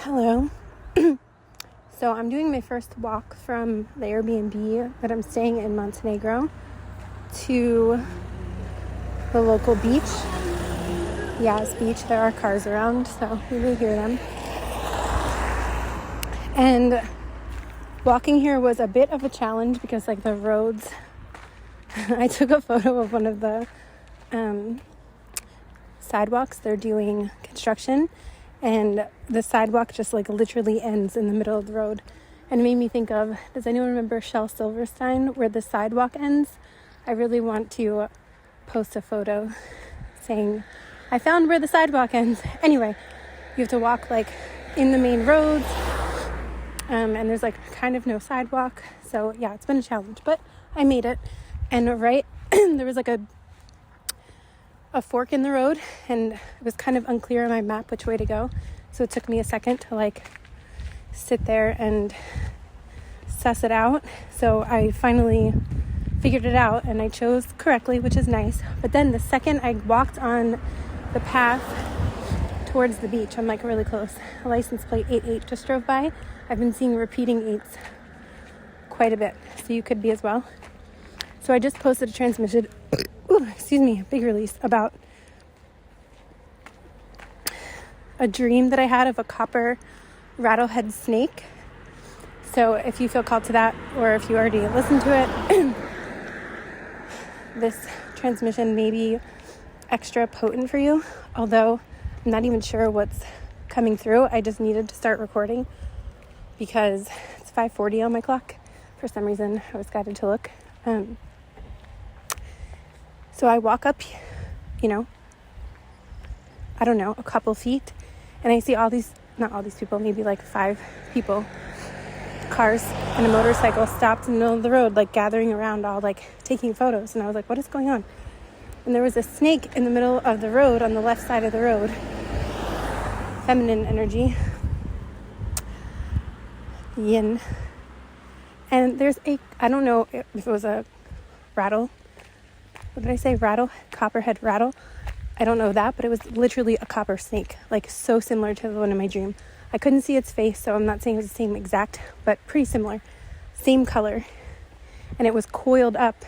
Hello. So I'm doing my first walk from the Airbnb that I'm staying in Montenegro to the local beach. Yas Beach. There are cars around, so you may hear them. And walking here was a bit of a challenge because the roads, I took a photo of one of the sidewalks. They're doing construction. And the sidewalk just literally ends in the middle of the road. And it made me think of, does anyone remember Shel Silverstein, where the sidewalk ends? I really want to post a photo saying, I found where the sidewalk ends. Anyway, you have to walk in the main roads. And there's kind of no sidewalk. So yeah, it's been a challenge, but I made it. And there was a fork in the road, and it was kind of unclear on my map which way to go, so it took me a second to sit there and suss it out. So I finally figured it out and I chose correctly, which is nice. But then the second I walked on the path towards the beach, I'm really close. A license plate 88 just drove by. I've been seeing repeating 8s quite a bit, so you could be as well. So I just posted a transmission big release about a dream that I had of a copper rattlehead snake. So if you feel called to that, or if you already listened to it, this transmission may be extra potent for you, although I'm not even sure what's coming through. I just needed to start recording because it's 5:40 on my clock. For some reason, I was guided to look. So I walk up, a couple feet, and I see not all these people, maybe 5 people, cars and a motorcycle stopped in the middle of the road, gathering around, all taking photos. And I was like, what is going on? And there was a snake in the middle of the road on the left side of the road. Feminine energy. Yin. And there's I don't know if it was a rattle. What did I say? Rattle? Copperhead rattle? I don't know that, but it was literally a copper snake, so similar to the one in my dream. I couldn't see its face, so I'm not saying it was the same exact, but pretty similar. Same color. And it was coiled up.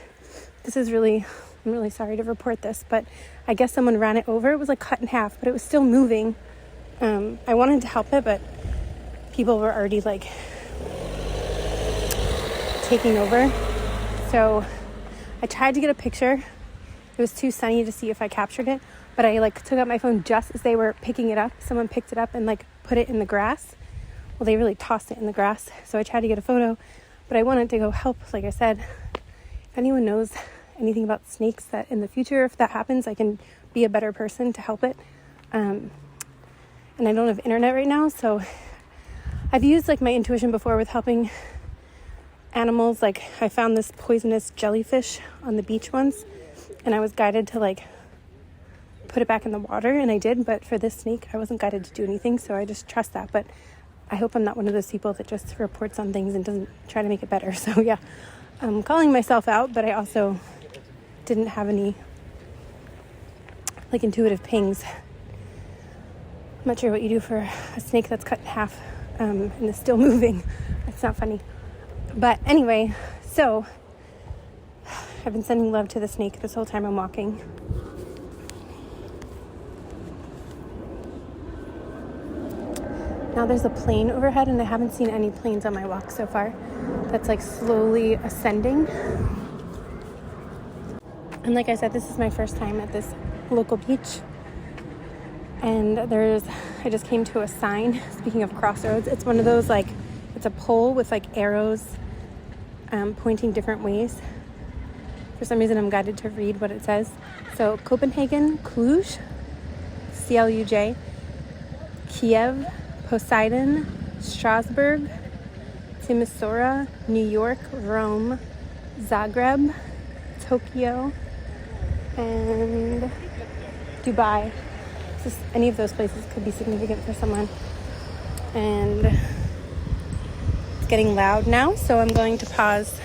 I'm really sorry to report this, but I guess someone ran it over. It was cut in half, but it was still moving. I wanted to help it, but people were already taking over. So I tried to get a picture. It was too sunny to see if I captured it, but I took out my phone just as they were picking it up. Someone picked it up and put it in the grass. Well, they really tossed it in the grass. So I tried to get a photo, but I wanted to go help. Like I said, if anyone knows anything about snakes, that in the future, if that happens, I can be a better person to help it. And I don't have internet right now, so I've used my intuition before with helping animals. I found this poisonous jellyfish on the beach once, and I was guided to put it back in the water, and I did. But for this snake, I wasn't guided to do anything, so I just trust that. But I hope I'm not one of those people that just reports on things and doesn't try to make it better. So yeah, I'm calling myself out, but I also didn't have any intuitive pings. I'm not sure what you do for a snake that's cut in half and is still moving. It's not funny. But anyway, so I've been sending love to the snake this whole time I'm walking. Now there's a plane overhead, and I haven't seen any planes on my walk so far. That's slowly ascending. And like I said, this is my first time at this local beach. And I just came to a sign, speaking of crossroads. It's one of those it's a pole with arrows pointing different ways. For some reason, I'm guided to read what it says. So Copenhagen, Cluj, CLUJ, Kiev, Poseidon, Strasbourg, Timisoara, New York, Rome, Zagreb, Tokyo, and Dubai. Just any of those places could be significant for someone. And it's getting loud now, so I'm going to pause.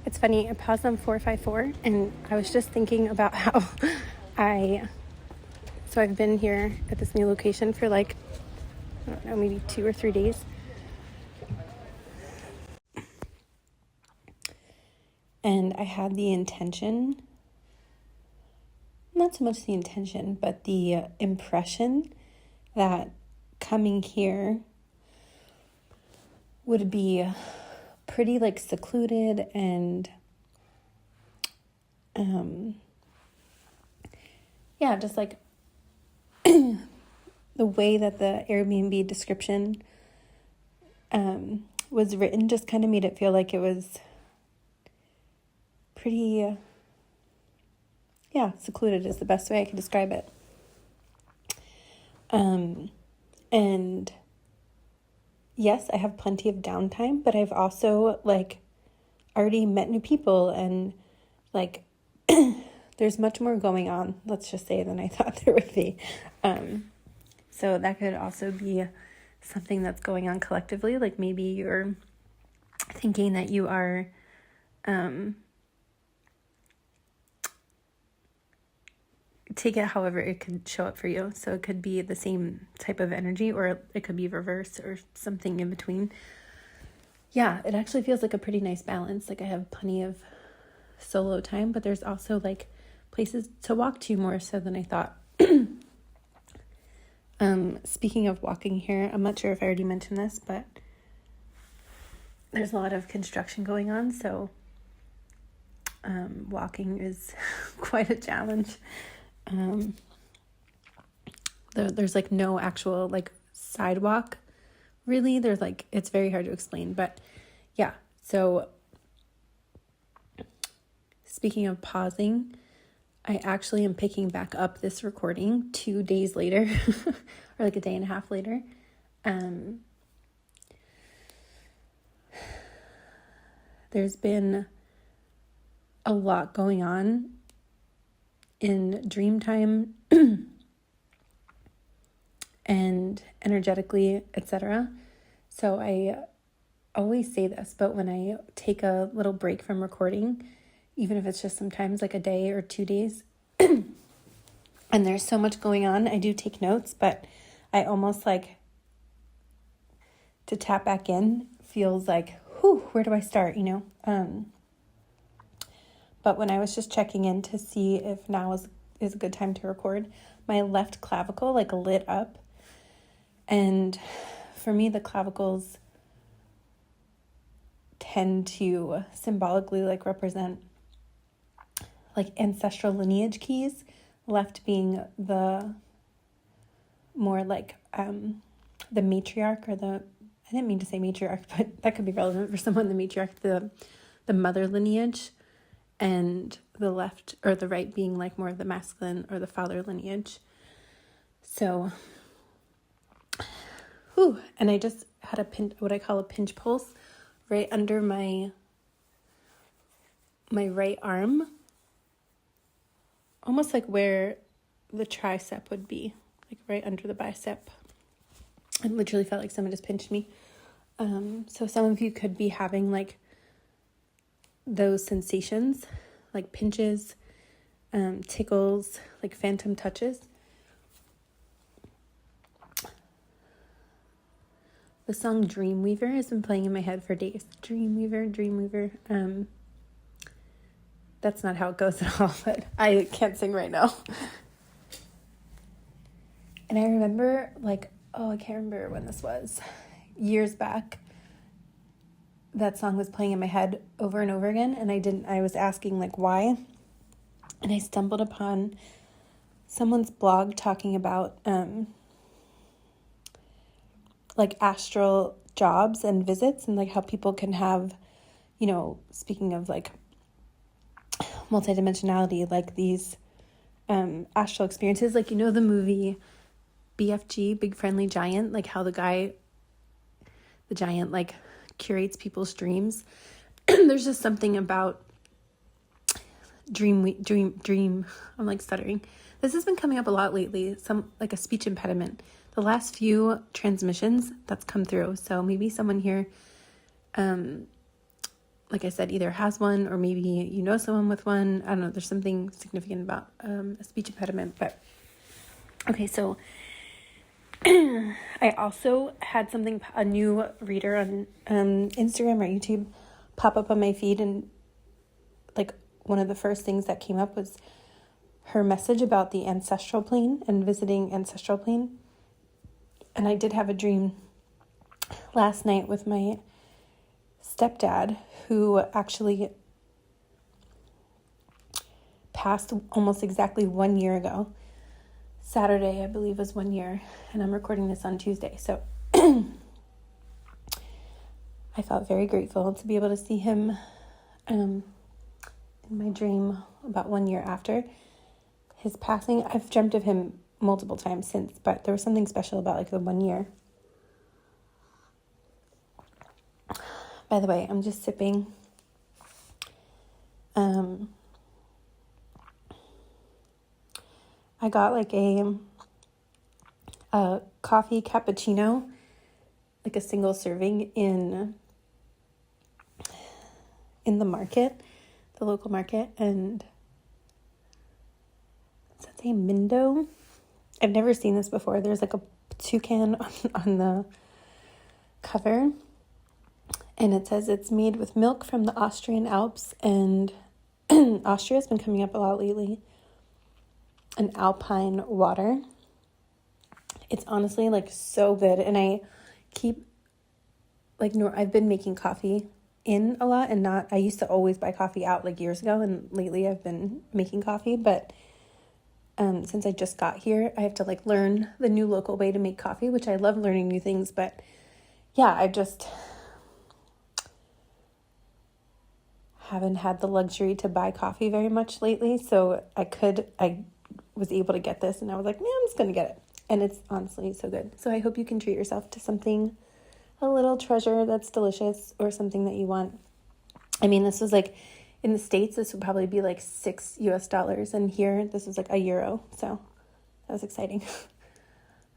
It's funny, I paused on 454, and I was just thinking about how I So I've been here at this new location for like, I don't know, maybe 2 or 3 days. And I had the intention, not so much the intention, but the impression that coming here would be pretty like secluded and just like the way that the Airbnb description was written just kind of made it feel like it was pretty secluded is the best way I can describe it. And yes, I have plenty of downtime, but I've also like already met new people and like there's much more going on, let's just say, than I thought there would be. So that could also be something that's going on collectively. Like maybe you're thinking that you are take it however it could show up for you. So it could be the same type of energy, or it could be reverse or something in between. Yeah, it actually feels like a pretty nice balance. Like I have plenty of solo time, but there's also like places to walk to more so than I thought. Speaking of walking here, I'm not sure if I already mentioned this, but there's a lot of construction going on, so walking is quite a challenge. There's like no actual like sidewalk really. There's like, it's very hard to explain, but yeah. So speaking of pausing, I actually am picking back up this recording 2 days later or like a day and a half later. There's been a lot going on in dream time and energetically, etc. So I always say this, but when I take a little break from recording, even if it's just sometimes like a day or 2 days, and there's so much going on, I do take notes, but I almost like to tap back in feels like, where do I start, But when I was just checking in to see if now is a good time to record, my left clavicle like lit up. And for me, the clavicles tend to symbolically like represent like ancestral lineage keys, left being the more like the matriarch, or I didn't mean to say matriarch, but that could be relevant for someone, the matriarch, the mother lineage, and the left or the right being like more of the masculine or the father lineage. So, and I just had what I call a pinch pulse right under my right arm, almost like where the tricep would be, like right under the bicep. It literally felt like someone just pinched me. So some of you could be having like those sensations, like pinches, tickles, like phantom touches. The song Dreamweaver has been playing in my head for days. Dreamweaver. That's not how it goes at all, but I can't sing right now. And I remember I can't remember when this was, years back, that song was playing in my head over and over again, and I was asking like why, and I stumbled upon someone's blog talking about like astral jobs and visits, and like how people can have, speaking of like multidimensionality, like these astral experiences, like the movie BFG, Big Friendly Giant, like how the giant like curates people's dreams. There's just something about dream. I'm like stuttering. This has been coming up a lot lately. Some like a speech impediment. The last few transmissions that's come through. So maybe someone here, like I said, either has one or maybe someone with one. I don't know. There's something significant about a speech impediment, but Okay, so I also had a new reader on Instagram or YouTube pop up on my feed, and like one of the first things that came up was her message about the ancestral plane and visiting ancestral plane. And I did have a dream last night with my stepdad, who actually passed almost exactly 1 year ago. Saturday, I believe, was 1 year, and I'm recording this on Tuesday. So I felt very grateful to be able to see him in my dream about 1 year after his passing. I've dreamt of him multiple times since, but there was something special about like the 1 year. By the way, I'm just sipping I got like a coffee cappuccino, like a single serving in the market, the local market, and does that say Mindo? I've never seen this before. There's like a toucan on the cover, and it says it's made with milk from the Austrian Alps, and Austria's been coming up a lot lately, and alpine water. It's honestly like so good, and I keep I've been making coffee in a lot, and not, I used to always buy coffee out like years ago, and lately I've been making coffee, but since I just got here, I have to like learn the new local way to make coffee, which I love learning new things, but yeah, I just haven't had the luxury to buy coffee very much lately, so I was able to get this, and I was like, man, I'm just gonna get it, and it's honestly so good. So I hope you can treat yourself to something, a little treasure that's delicious, or something that you want. I mean, this was like, in the States, this would probably be like $6 US, and here, this is like €1, so that was exciting.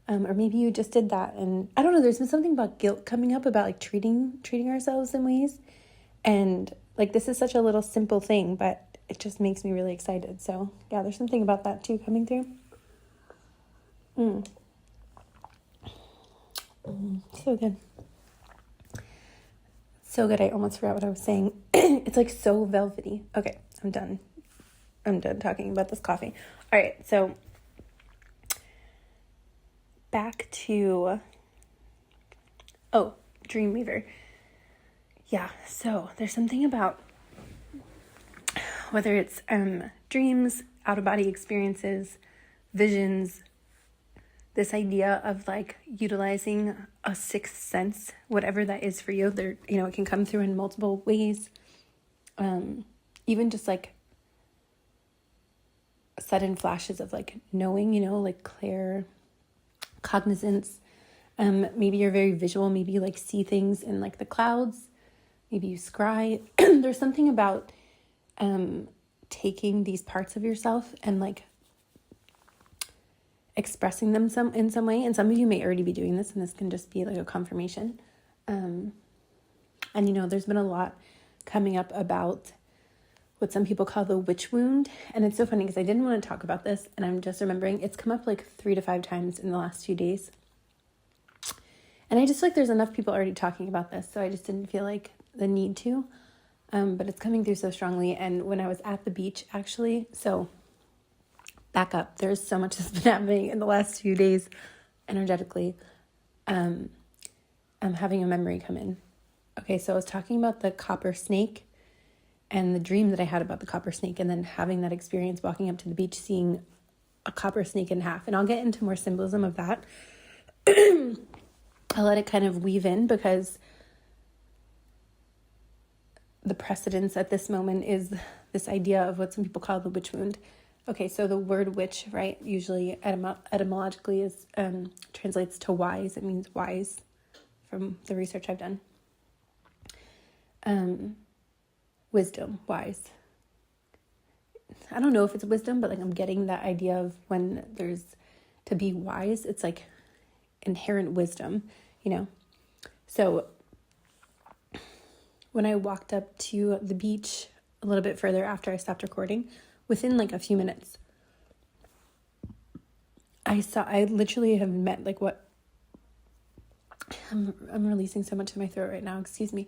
Or maybe you just did that, and I don't know, there's been something about guilt coming up about like treating ourselves in ways, and like this is such a little simple thing, but it just makes me really excited. So yeah, there's something about that too coming through. So good. So good. I almost forgot what I was saying. It's like so velvety. Okay, I'm done talking about this coffee. All right, so back to Dreamweaver. Yeah, so there's something about whether it's dreams, out-of-body experiences, visions, this idea of like utilizing a sixth sense, whatever that is for you. There, it can come through in multiple ways. Even just like sudden flashes of like knowing, like clear cognizance. Maybe you're very visual. Maybe you like see things in like the clouds. Maybe you scry. There's something about taking these parts of yourself and like expressing them in some way. And some of you may already be doing this, and this can just be like a confirmation. And there's been a lot coming up about what some people call the witch wound. And it's so funny because I didn't want to talk about this, and I'm just remembering it's come up like 3 to 5 times in the last few days. And I just feel like there's enough people already talking about this, so I just didn't feel like the need to. But it's coming through so strongly. And when I was at the beach, actually, so back up, there's so much that's been happening in the last few days energetically. I'm having a memory come in. Okay, so I was talking about the copper snake and the dream that I had about the copper snake, and then having that experience walking up to the beach, seeing a copper snake in half. And I'll get into more symbolism of that. I'll let it kind of weave in, because the precedence at this moment is this idea of what some people call the witch wound. Okay, so the word witch, right, usually etymologically is translates to wise. It means wise from the research I've done. Wisdom, wise. I don't know if it's wisdom, but like I'm getting that idea of when there's to be wise, it's like inherent wisdom, So when I walked up to the beach a little bit further after I stopped recording, within like a few minutes, I literally have met like what, I'm releasing so much in my throat right now, excuse me.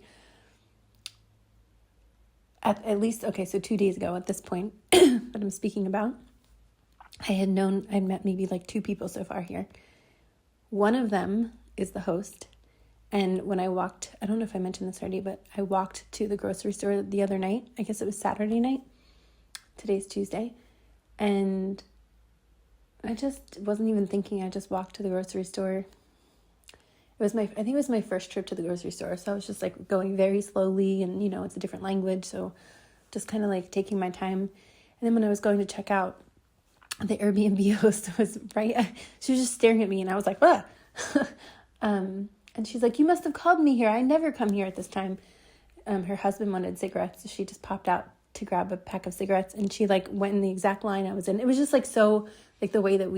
At least, okay, so 2 days ago at this point, what I'm speaking about, I'd met maybe like 2 people so far here. One of them is the host. And when I walked, I don't know if I mentioned this already, but I walked to the grocery store the other night. I guess it was Saturday night. Today's Tuesday. And I just wasn't even thinking. I just walked to the grocery store. I think it was my first trip to the grocery store. So I was just like going very slowly, and it's a different language. So just kind of like taking my time. And then when I was going to check out, the Airbnb host was she was just staring at me, and I was like, ah. And she's like, you must have called me here. I never come here at this time. Her husband wanted cigarettes. So she just popped out to grab a pack of cigarettes, and she like went in the exact line I was in. It was just like so like the way that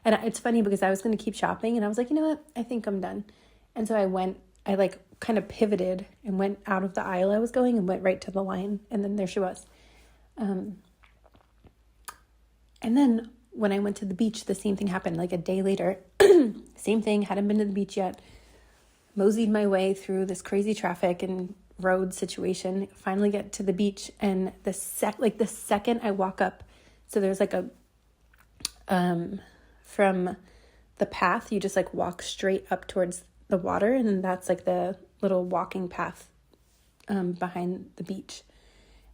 and it's funny because I was going to keep shopping, and I was like, you know what? I think I'm done. And so I like kind of pivoted and went out of the aisle I was going and went right to the line. And then there she was. And then when I went to the beach, the same thing happened. Like a day later, same thing, hadn't been to the beach yet. Moseyed my way through this crazy traffic and road situation. Finally get to the beach, and the second I walk up, so there's like a from the path, you just like walk straight up towards the water, and then that's like the little walking path behind the beach.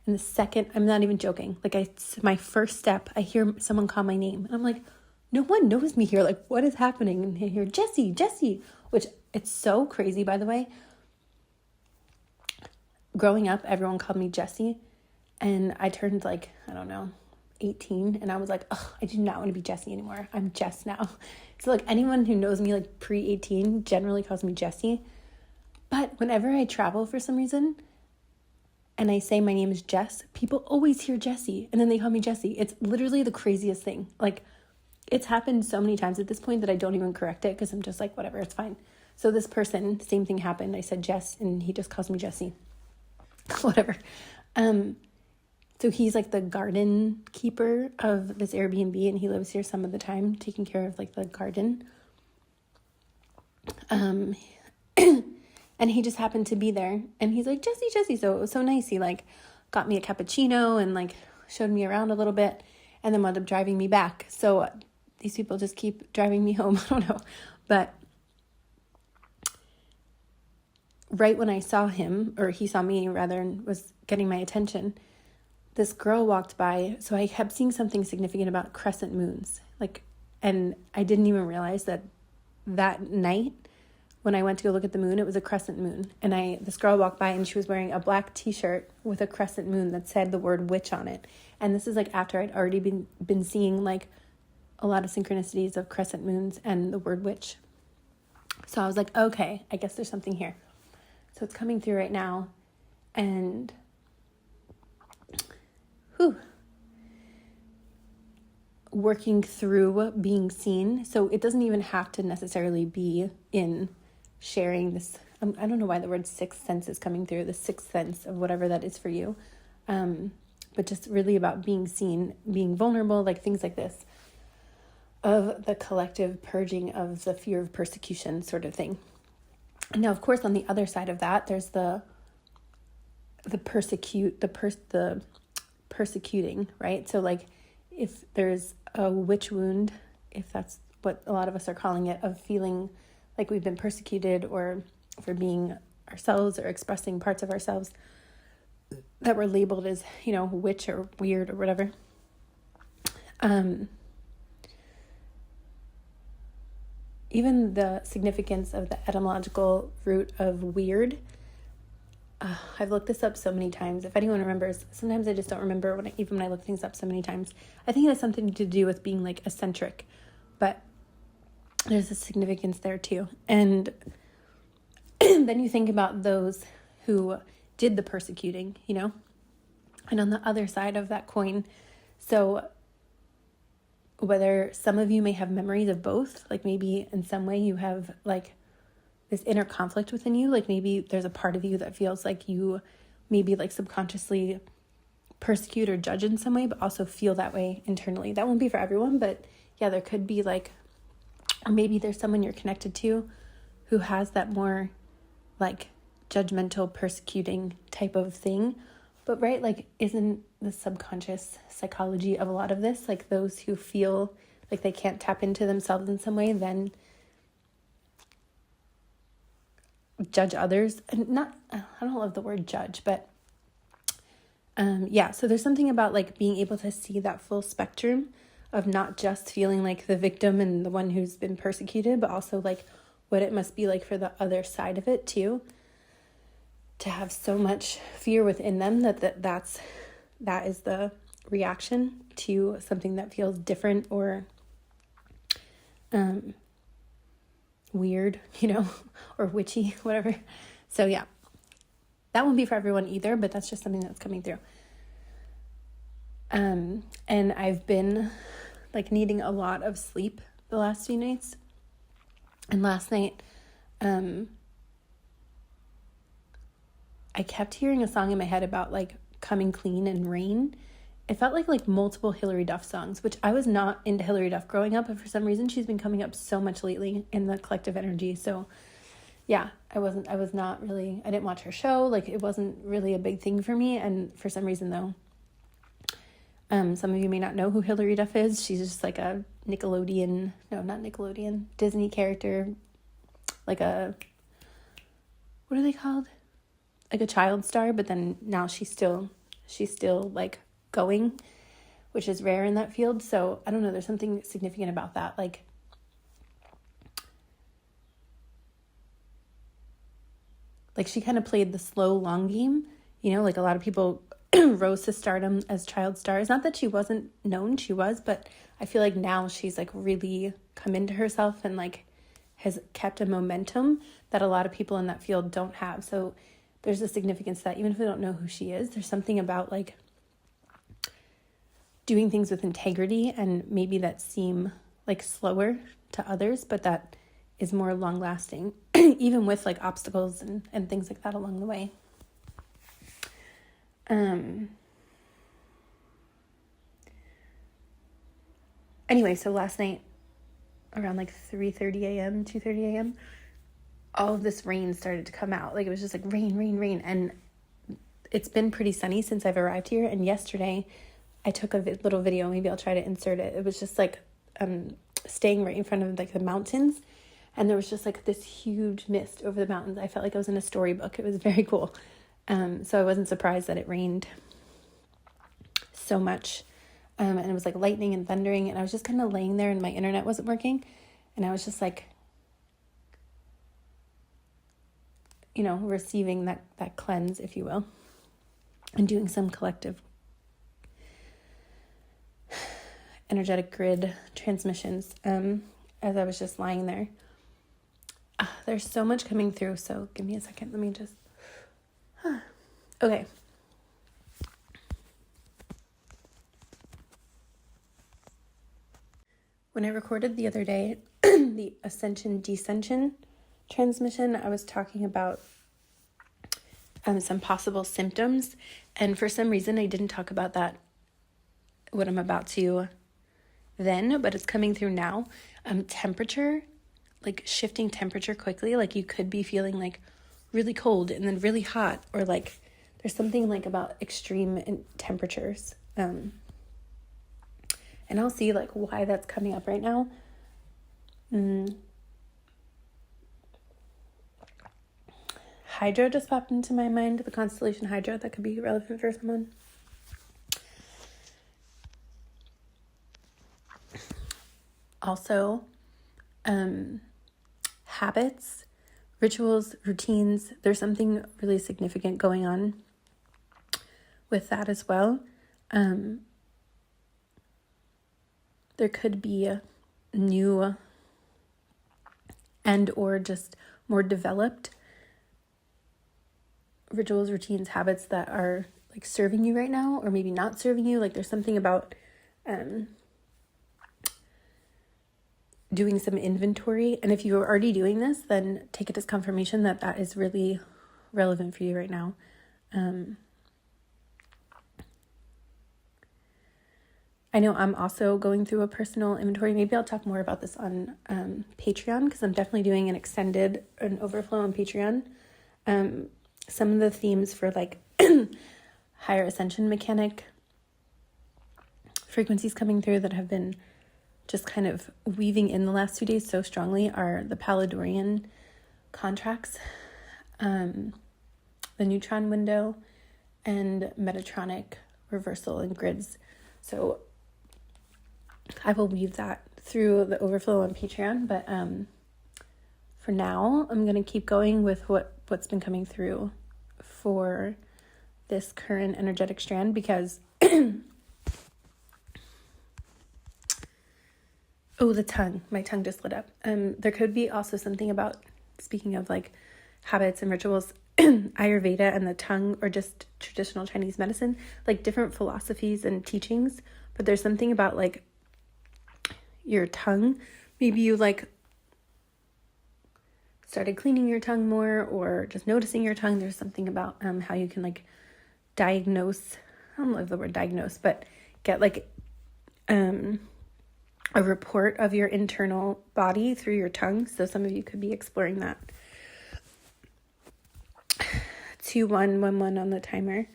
And the second, I'm not even joking, like my first step, I hear someone call my name, and I'm like, no one knows me here. Like, what is happening? And I hear Jessie, which it's so crazy, by the way. Growing up, everyone called me Jessie, and I turned like, I don't know, 18, and I was like, oh, I do not want to be Jessie anymore. I'm Jess now. So like anyone who knows me like pre-18 generally calls me Jessie. But whenever I travel for some reason and I say my name is Jess, people always hear Jessie, and then they call me Jessie. It's literally the craziest thing. Like, it's happened so many times at this point that I don't even correct it because I'm just like, whatever, it's fine. So this person, same thing happened. I said Jess, and he just calls me Jessie. Whatever. So he's like the garden keeper of this Airbnb, and he lives here some of the time, taking care of like the garden. And he just happened to be there, and he's like, Jessie. So it was so nice. He like got me a cappuccino and like showed me around a little bit, and then wound up driving me back. So these people just keep driving me home. I don't know. But right when I saw him, or he saw me rather, and was getting my attention, this girl walked by. So I kept seeing something significant about crescent moons. And I didn't even realize that night when I went to go look at the moon, it was a crescent moon. And this girl walked by, and she was wearing a black t-shirt with a crescent moon that said the word witch on it. And this is like after I'd already been seeing like a lot of synchronicities of crescent moons and the word witch. So I was like, okay, I guess there's something here. So it's coming through right now, and working through being seen. So it doesn't even have to necessarily be in sharing this. I don't know why the word sixth sense is coming through, the sixth sense of whatever that is for you. But just really about being seen, being vulnerable, like things like this, of the collective purging of the fear of persecution sort of thing. And now, of course, on the other side of that, there's the persecuting, right? So like if there's a witch wound, if that's what a lot of us are calling it, of feeling like we've been persecuted, or for being ourselves or expressing parts of ourselves that were labeled as, witch or weird or whatever. Even the significance of the etymological root of weird, I've looked this up so many times. If anyone remembers, sometimes I just don't remember when I look things up so many times. I think it has something to do with being like eccentric, but there's a significance there too. And then you think about those who did the persecuting, and on the other side of that coin. So whether some of you may have memories of both, like maybe in some way you have like this inner conflict within you, like maybe there's a part of you that feels like you maybe like subconsciously persecute or judge in some way, but also feel that way internally. That won't be for everyone, but yeah, there could be like, or maybe there's someone you're connected to who has that more like judgmental, persecuting type of thing. But right, like, isn't the subconscious psychology of a lot of this, like those who feel like they can't tap into themselves in some way, then judge others? And not, I don't love the word judge, but yeah, so there's something about like being able to see that full spectrum of not just feeling like the victim and the one who's been persecuted, but also like what it must be like for the other side of it too, to have so much fear within them that is the reaction to something that feels different or weird, or witchy, whatever. So yeah, that won't be for everyone either, but that's just something that's coming through. And I've been like needing a lot of sleep the last few nights. And last night, I kept hearing a song in my head about like coming clean and rain. It felt like multiple Hilary Duff songs, which I was not into Hilary Duff growing up, but for some reason she's been coming up so much lately in the collective energy. So yeah, I didn't watch her show. Like, it wasn't really a big thing for me. And for some reason though, some of you may not know who Hilary Duff is. She's just like a Disney character, like what are they called? Like a child star, but then now she's still like going, which is rare in that field. So I don't know, there's something significant about that. Like she kind of played the slow long game, like a lot of people rose to stardom as child stars. Not that she wasn't known, she was, but I feel like now she's like really come into herself and like has kept a momentum that a lot of people in that field don't have. So there's a significance to that, even if we don't know who she is, there's something about like doing things with integrity and maybe that seem like slower to others, but that is more long lasting, even with like obstacles and things like that along the way. Anyway, so last night around like 3:30 a.m., 2:30 a.m., all of this rain started to come out. Like, it was just like rain. And it's been pretty sunny since I've arrived here. And yesterday I took a little video. Maybe I'll try to insert it. It was just like staying right in front of like the mountains. And there was just like this huge mist over the mountains. I felt like I was in a storybook. It was very cool. So I wasn't surprised that it rained so much. And it was like lightning and thundering. And I was just kind of laying there and my internet wasn't working. And I was just like, receiving that cleanse, if you will, and doing some collective energetic grid transmissions as I was just lying there. There's so much coming through, so give me a second. Let me just... Okay. When I recorded the other day, the ascension-descension transmission, I was talking about some possible symptoms, and for some reason I didn't talk about that, what I'm about to then, but it's coming through now. Temperature, like shifting temperature quickly, like you could be feeling like really cold and then really hot, or like there's something like about extreme temperatures, and I'll see like why that's coming up right now. Hydra just popped into my mind, the constellation Hydra, that could be relevant for someone. Also, habits, rituals, routines, there's something really significant going on with that as well. There could be new and or just more developed rituals, routines, habits that are like serving you right now, or maybe not serving you. Like there's something about doing some inventory. And if you're already doing this, then take it as confirmation that that is really relevant for you right now. I know I'm also going through a personal inventory. Maybe I'll talk more about this on Patreon, because I'm definitely doing an overflow on Patreon. Some of the themes for like higher ascension mechanic frequencies coming through that have been just kind of weaving in the last 2 days so strongly are the Palladorian contracts, the neutron window, and Metatronic reversal and grids. So I will weave that through the overflow on Patreon, but for now, I'm going to keep going with what's been coming through for this current energetic strand, because oh, my tongue just lit up. There could be also something about, speaking of like habits and rituals, Ayurveda and the tongue, or just traditional Chinese medicine, like different philosophies and teachings, but there's something about like your tongue. Maybe you like started cleaning your tongue more, or just noticing your tongue. There's something about how you can like diagnose, I don't love the word diagnose, but get like a report of your internal body through your tongue. So some of you could be exploring that. 2111 on the timer.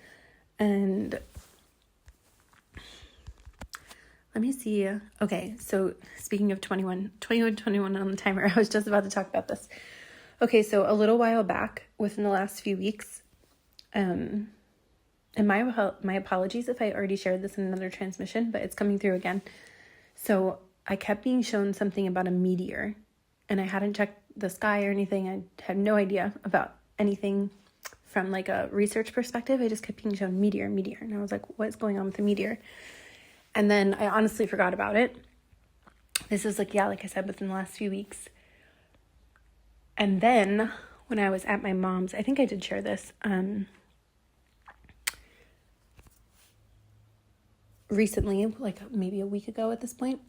And let me see. Okay, so speaking of 21 on the timer, I was just about to talk about this. Okay, so a little while back, within the last few weeks, and my apologies if I already shared this in another transmission, but it's coming through again. So I kept being shown something about a meteor, and I hadn't checked the sky or anything. I had no idea about anything from like a research perspective. I just kept being shown meteor. And I was like, what's going on with the meteor? And then I honestly forgot about it. This is like I said, within the last few weeks. And then when I was at my mom's, I think I did share this, recently, like maybe a week ago at this point,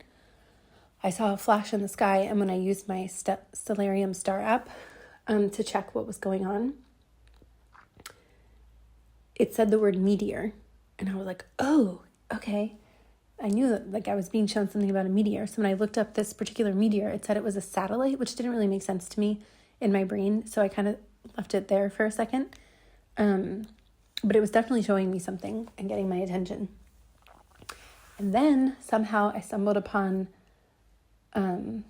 I saw a flash in the sky, and when I used my Stellarium star app to check what was going on, it said the word meteor, and I was like, oh, okay. I knew that like I was being shown something about a meteor. So when I looked up this particular meteor, it said it was a satellite, which didn't really make sense to me in my brain. So I kind of left it there for a second. But it was definitely showing me something and getting my attention. And then somehow I stumbled upon, now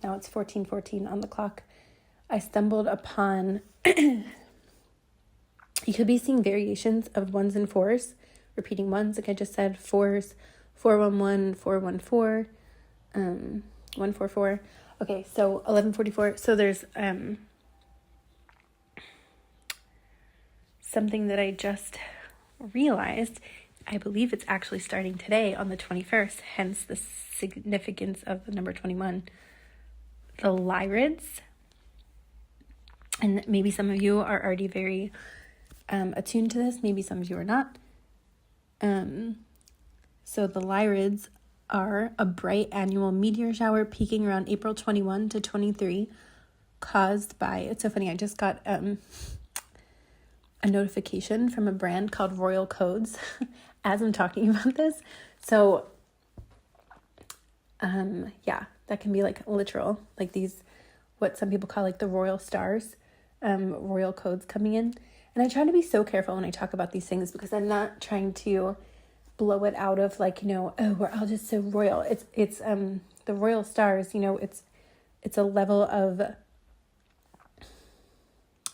it's 14:14 on the clock. I stumbled upon, you could be seeing variations of ones and fours, repeating ones, like I just said, fours, 411, 414, 144. Okay, so 1144. So there's something that I just realized. I believe it's actually starting today on the 21st, hence the significance of the number 21. The Lyrids, and maybe some of you are already very attuned to this, maybe some of you are not. So the Lyrids are a bright annual meteor shower peaking around April 21 to 23, caused by, it's so funny, I just got a notification from a brand called Royal Codes as I'm talking about this. So, that can be like literal, like these, what some people call like the royal stars, royal codes coming in. And I try to be so careful when I talk about these things, because I'm not trying to blow it out of like, oh, we're all just so royal. It's the royal stars, it's a level of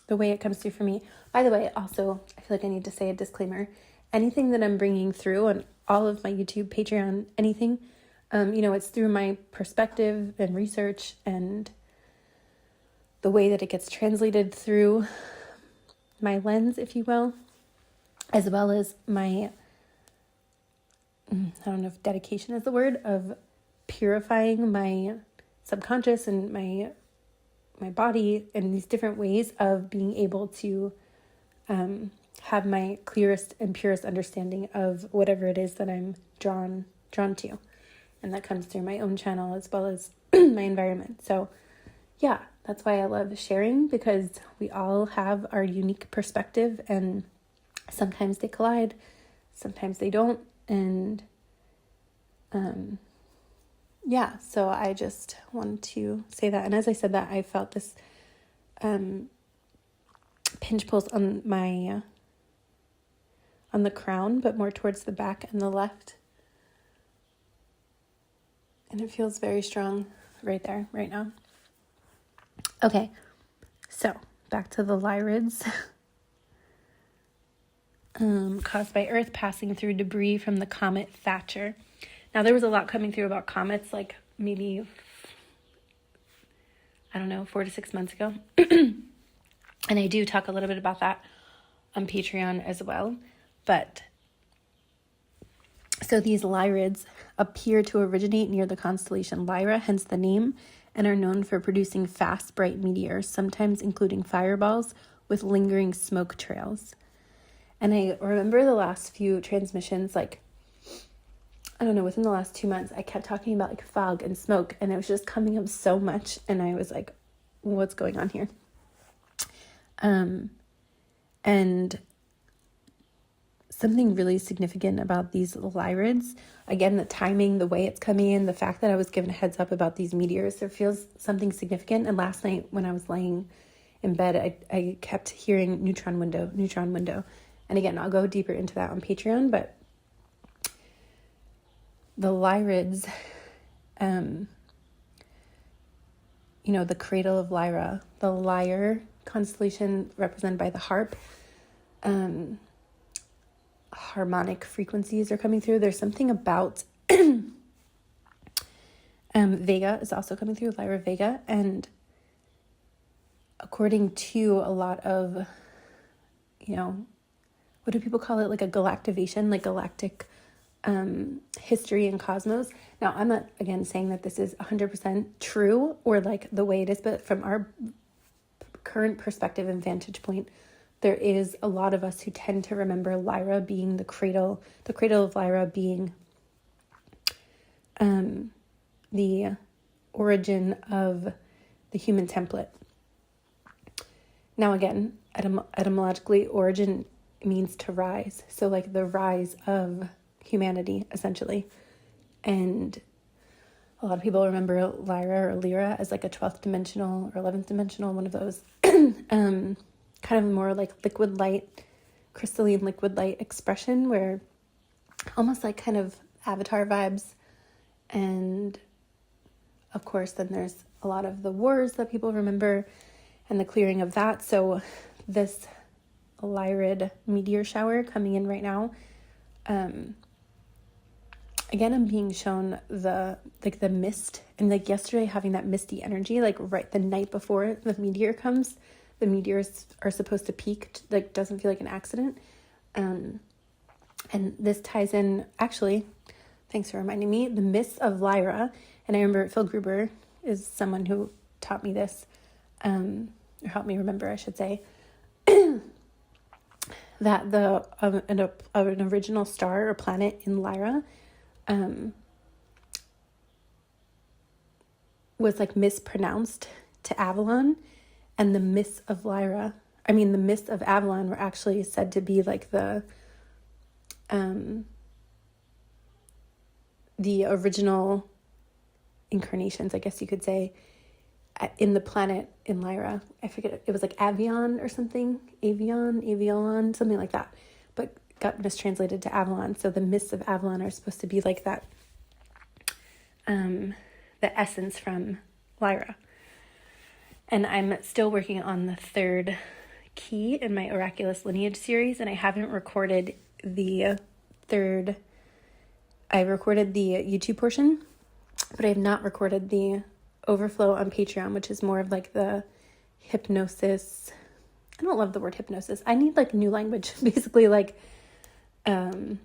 the way it comes through for me. By the way, also, I feel like I need to say a disclaimer. Anything that I'm bringing through on all of my YouTube, Patreon, anything, it's through my perspective and research and the way that it gets translated through my lens, if you will, as well as my, I don't know if dedication is the word, of purifying my subconscious and my body in these different ways of being able to have my clearest and purest understanding of whatever it is that I'm drawn to. And that comes through my own channel as well as my environment. So yeah, that's why I love sharing, because we all have our unique perspective, and sometimes they collide, sometimes they don't. And yeah, so I just wanted to say that. And as I said that, I felt this pinch pulse on my on the crown, but more towards the back and the left. And it feels very strong right there, right now. Okay, so back to the Lyrids. Caused by Earth passing through debris from the comet Thatcher. Now, there was a lot coming through about comets, like maybe, 4 to 6 months ago. And I do talk a little bit about that on Patreon as well. But so these Lyrids appear to originate near the constellation Lyra, hence the name, and are known for producing fast, bright meteors, sometimes including fireballs with lingering smoke trails. And I remember the last few transmissions, within the last 2 months, I kept talking about fog and smoke, and it was just coming up so much, and I was like, what's going on here? And something really significant about these Lyrids, again, the timing, the way it's coming in, the fact that I was given a heads up about these meteors, there feels something significant. And last night when I was laying in bed, I kept hearing neutron window. And again, I'll go deeper into that on Patreon, but the Lyrids, the cradle of Lyra, the lyre constellation represented by the harp, harmonic frequencies are coming through. There's something about Vega is also coming through, Lyra Vega, and according to a lot of, what do people call it? Like a galactivation, like galactic history and cosmos. Now, I'm not, again, saying that this is 100% true or like the way it is, but from our current perspective and vantage point, there is a lot of us who tend to remember Lyra being the cradle of Lyra being the origin of the human template. Now, again, etymologically, origin means to rise. So like the rise of humanity, essentially. And a lot of people remember Lyra or Lyra as like a 12th dimensional or 11th dimensional, one of those. Kind of more like liquid light, crystalline liquid light expression, where almost like kind of Avatar vibes. And of course, then there's a lot of the wars that people remember and the clearing of that. So this Lyrid meteor shower coming in right now, again, I'm being shown the mist, and like yesterday having that misty energy, like right the night before the meteor comes. The meteors are supposed to peak, like doesn't feel like an accident. And this ties in, actually, thanks for reminding me, the myths of Lyra. And I remember Phil Gruber is someone who taught me this, or helped me remember, I should say, that an original star or planet in Lyra was like mispronounced to Avalon. And the myths of Avalon were actually said to be like the original incarnations, I guess you could say, in the planet in Lyra. I forget, it was like Avion or something, Avion, something like that, but got mistranslated to Avalon. So the myths of Avalon are supposed to be like that, the essence from Lyra. And I'm still working on the third key in my Oraculous Lineage series, and I haven't recorded the third. I recorded the YouTube portion, but I have not recorded the overflow on Patreon, which is more of like the hypnosis. I don't love the word hypnosis. I need like new language, basically like a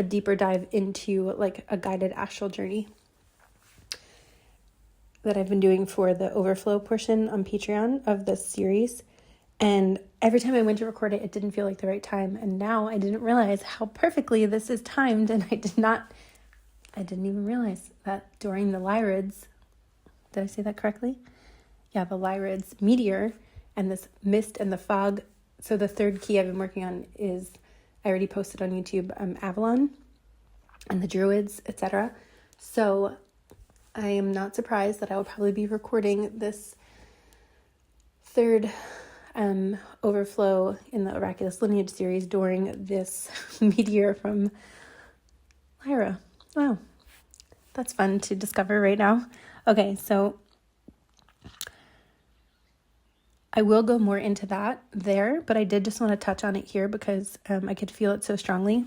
deeper dive into like a guided astral journey that I've been doing for the overflow portion on Patreon of this series. And every time I went to record it, it didn't feel like the right time. And now I didn't realize how perfectly this is timed. And I didn't even realize that during the Lyrids, did I say that correctly? Yeah, the Lyrids meteor and this mist and the fog. So the third key I've been working on is, I already posted on YouTube, Avalon. and the Druids, etc. So I am not surprised that I will probably be recording this third overflow in the Oraculous Lineage series during this meteor from Lyra. Wow, that's fun to discover right now. Okay, so I will go more into that there, but I did just want to touch on it here because I could feel it so strongly.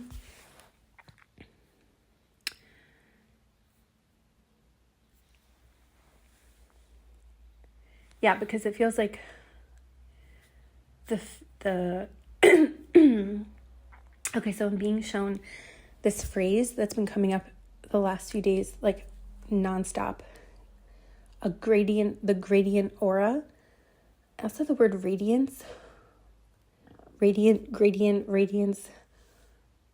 Yeah, because it feels like the okay, so I'm being shown this phrase that's been coming up the last few days, like nonstop. The gradient aura. Also the word radiance. Gradient, radiance,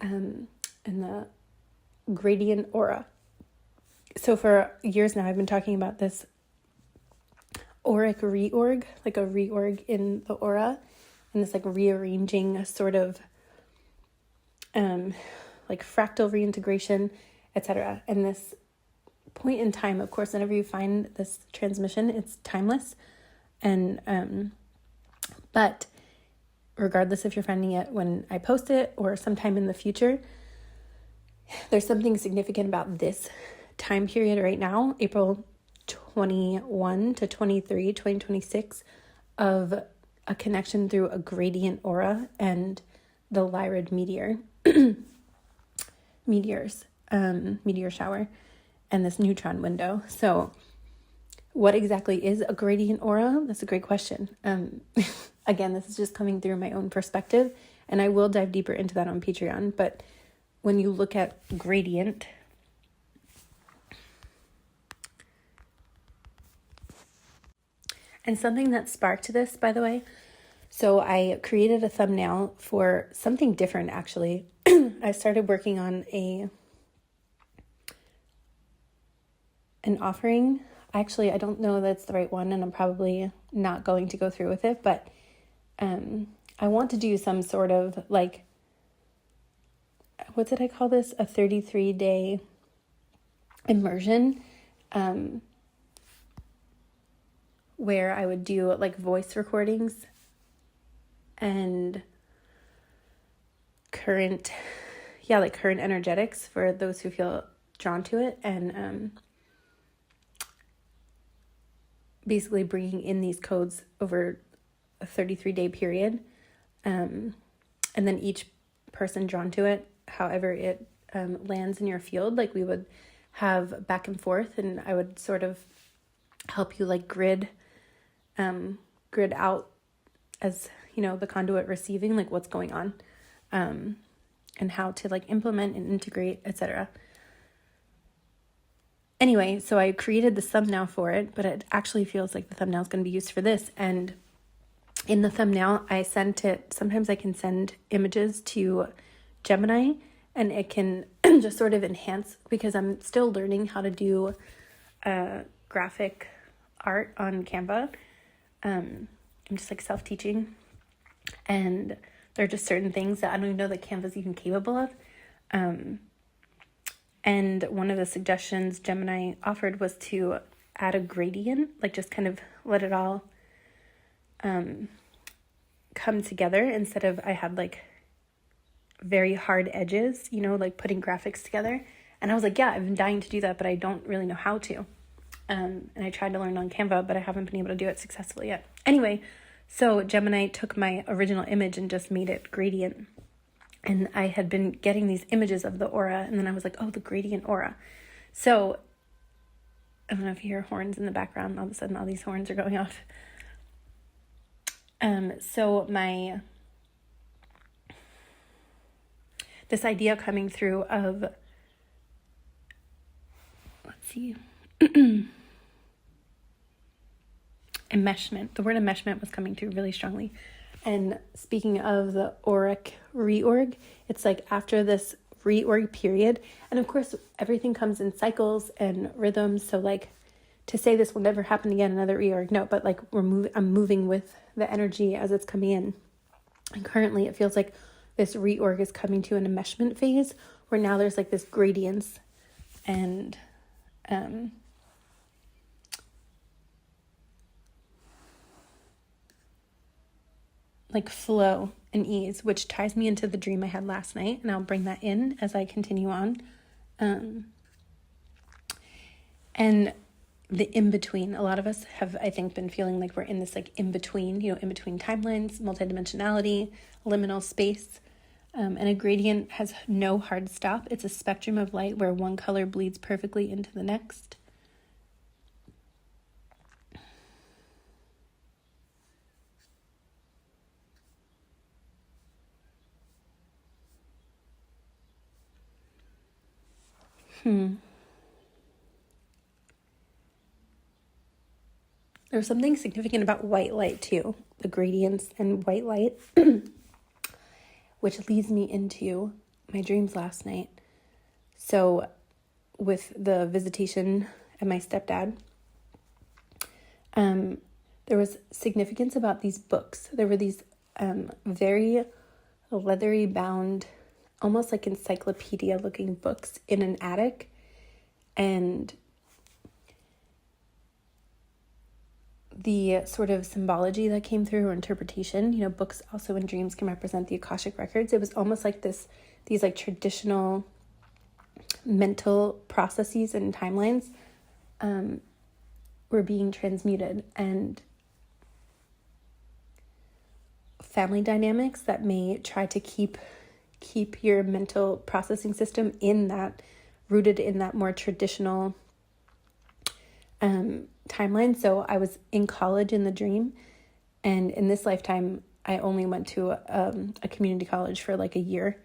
and the gradient aura. So for years now, I've been talking about this auric reorg, like a reorg in the aura, and this like rearranging sort of like fractal reintegration, etc. And this point in time, of course, whenever you find this transmission, it's timeless. And but regardless if you're finding it when I post it or sometime in the future, there's something significant about this time period right now, April 21 to 23, 2026, of a connection through a gradient aura and the Lyrid meteor shower, and this neutron window. So what exactly is a gradient aura? That's a great question. Again, this is just coming through my own perspective, and I will dive deeper into that on Patreon. But when you look at gradient, and something that sparked this, by the way, so I created a thumbnail for something different, actually. I started working on an offering. Actually, I don't know that's the right one, and I'm probably not going to go through with it, but I want to do some sort of like, what did I call this? A 33-day immersion, where I would do like voice recordings and current energetics for those who feel drawn to it, and basically bringing in these codes over a 33-day period, and then each person drawn to it, however it lands in your field, like we would have back and forth, and I would sort of help you like grid out as, you know, the conduit receiving, like what's going on, and how to like implement and integrate, etc. Anyway, so I created the thumbnail for it, but it actually feels like the thumbnail is going to be used for this. And in the thumbnail, I sent it, sometimes I can send images to Gemini, and it can just sort of enhance, because I'm still learning how to do graphic art on Canva. I'm just like self-teaching, and there are just certain things that I don't even know that Canva's even capable of. And one of the suggestions Gemini offered was to add a gradient, like just kind of let it all come together, instead of, I had like very hard edges, you know, like putting graphics together. And I was like, yeah, I've been dying to do that, but I don't really know how to. And I tried to learn on Canva, but I haven't been able to do it successfully yet. Anyway, so Gemini took my original image and just made it gradient. And I had been getting these images of the aura, and then I was like, oh, the gradient aura. So I don't know if you hear horns in the background. All of a sudden, all these horns are going off. So this idea coming through of, let's see, enmeshment. The word enmeshment was coming through really strongly. And speaking of the auric reorg, it's like after this reorg period, and of course everything comes in cycles and rhythms, so like to say this will never happen again, another reorg, no, but like I'm moving with the energy as it's coming in. And currently it feels like this reorg is coming to an enmeshment phase where now there's like this gradients and like flow and ease, which ties me into the dream I had last night, and I'll bring that in as I continue on. And the in-between, a lot of us have, I think, been feeling like we're in this like in-between, in-between timelines, multidimensionality, liminal space. And a gradient has no hard stop. It's a spectrum of light where one color bleeds perfectly into the next. There's something significant about white light too, the gradients and white light, which leads me into my dreams last night. So with the visitation of my stepdad, there was significance about these books. There were these very leathery bound, almost like encyclopedia looking books in an attic. And the sort of symbology that came through, or interpretation, books also in dreams can represent the Akashic records. It was almost like these like traditional mental processes and timelines were being transmuted, and family dynamics that may try to keep your mental processing system rooted in that more traditional timeline. So I was in college in the dream, and in this lifetime I only went to a community college for like a year,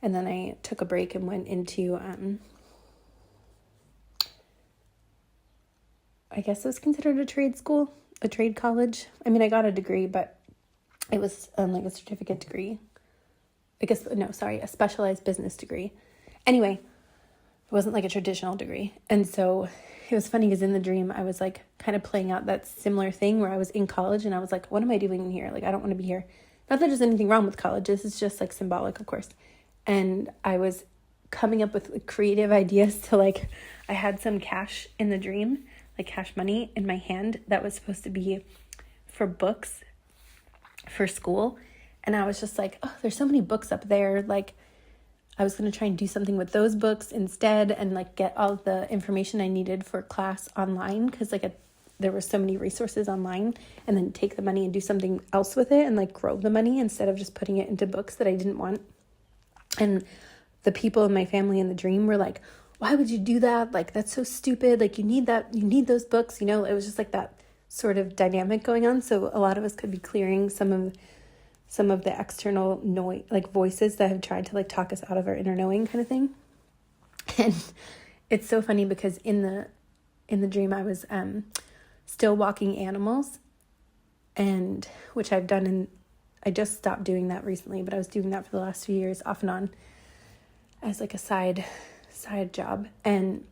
and then I took a break and went into I guess it was considered a trade school, a trade college. I mean, I got a degree, but it was like a certificate degree. A specialized business degree. Anyway, it wasn't like a traditional degree. And so it was funny because in the dream, I was like kind of playing out that similar thing where I was in college and I was like, what am I doing here? Like, I don't want to be here. Not that there's anything wrong with college. This is just like symbolic, of course. And I was coming up with creative ideas to like, I had some cash in the dream, like cash money in my hand that was supposed to be for books for school. And I was just like, oh, there's so many books up there. Like, I was going to try and do something with those books instead and like get all the information I needed for class online, because there were so many resources online, and then take the money and do something else with it and like grow the money instead of just putting it into books that I didn't want. And the people in my family in the dream were like, why would you do that? Like, that's so stupid. Like, you need those books. It was just like that sort of dynamic going on. So a lot of us could be clearing some of the external noise, like voices that have tried to like talk us out of our inner knowing kind of thing. And it's so funny because in the dream I was still walking animals, and which I've done, and I just stopped doing that recently, but I was doing that for the last few years off and on as like a side job. And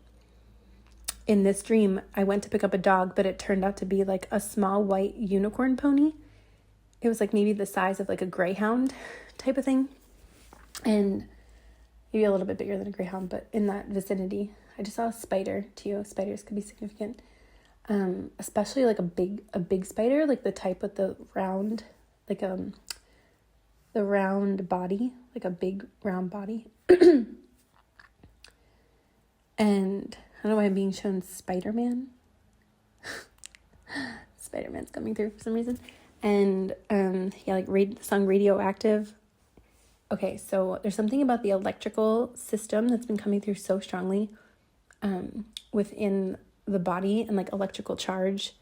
in this dream I went to pick up a dog, but it turned out to be like a small white unicorn pony. It was like maybe the size of like a greyhound type of thing, and maybe a little bit bigger than a greyhound, but in that vicinity. I just saw a spider too. Spiders could be significant, especially like a big spider, like the type with the round, like the round body, like a big round body. And I don't know why I'm being shown Spider-Man. Spider-Man's coming through for some reason. And the song Radioactive. Okay, so there's something about the electrical system that's been coming through so strongly within the body, and like electrical charge.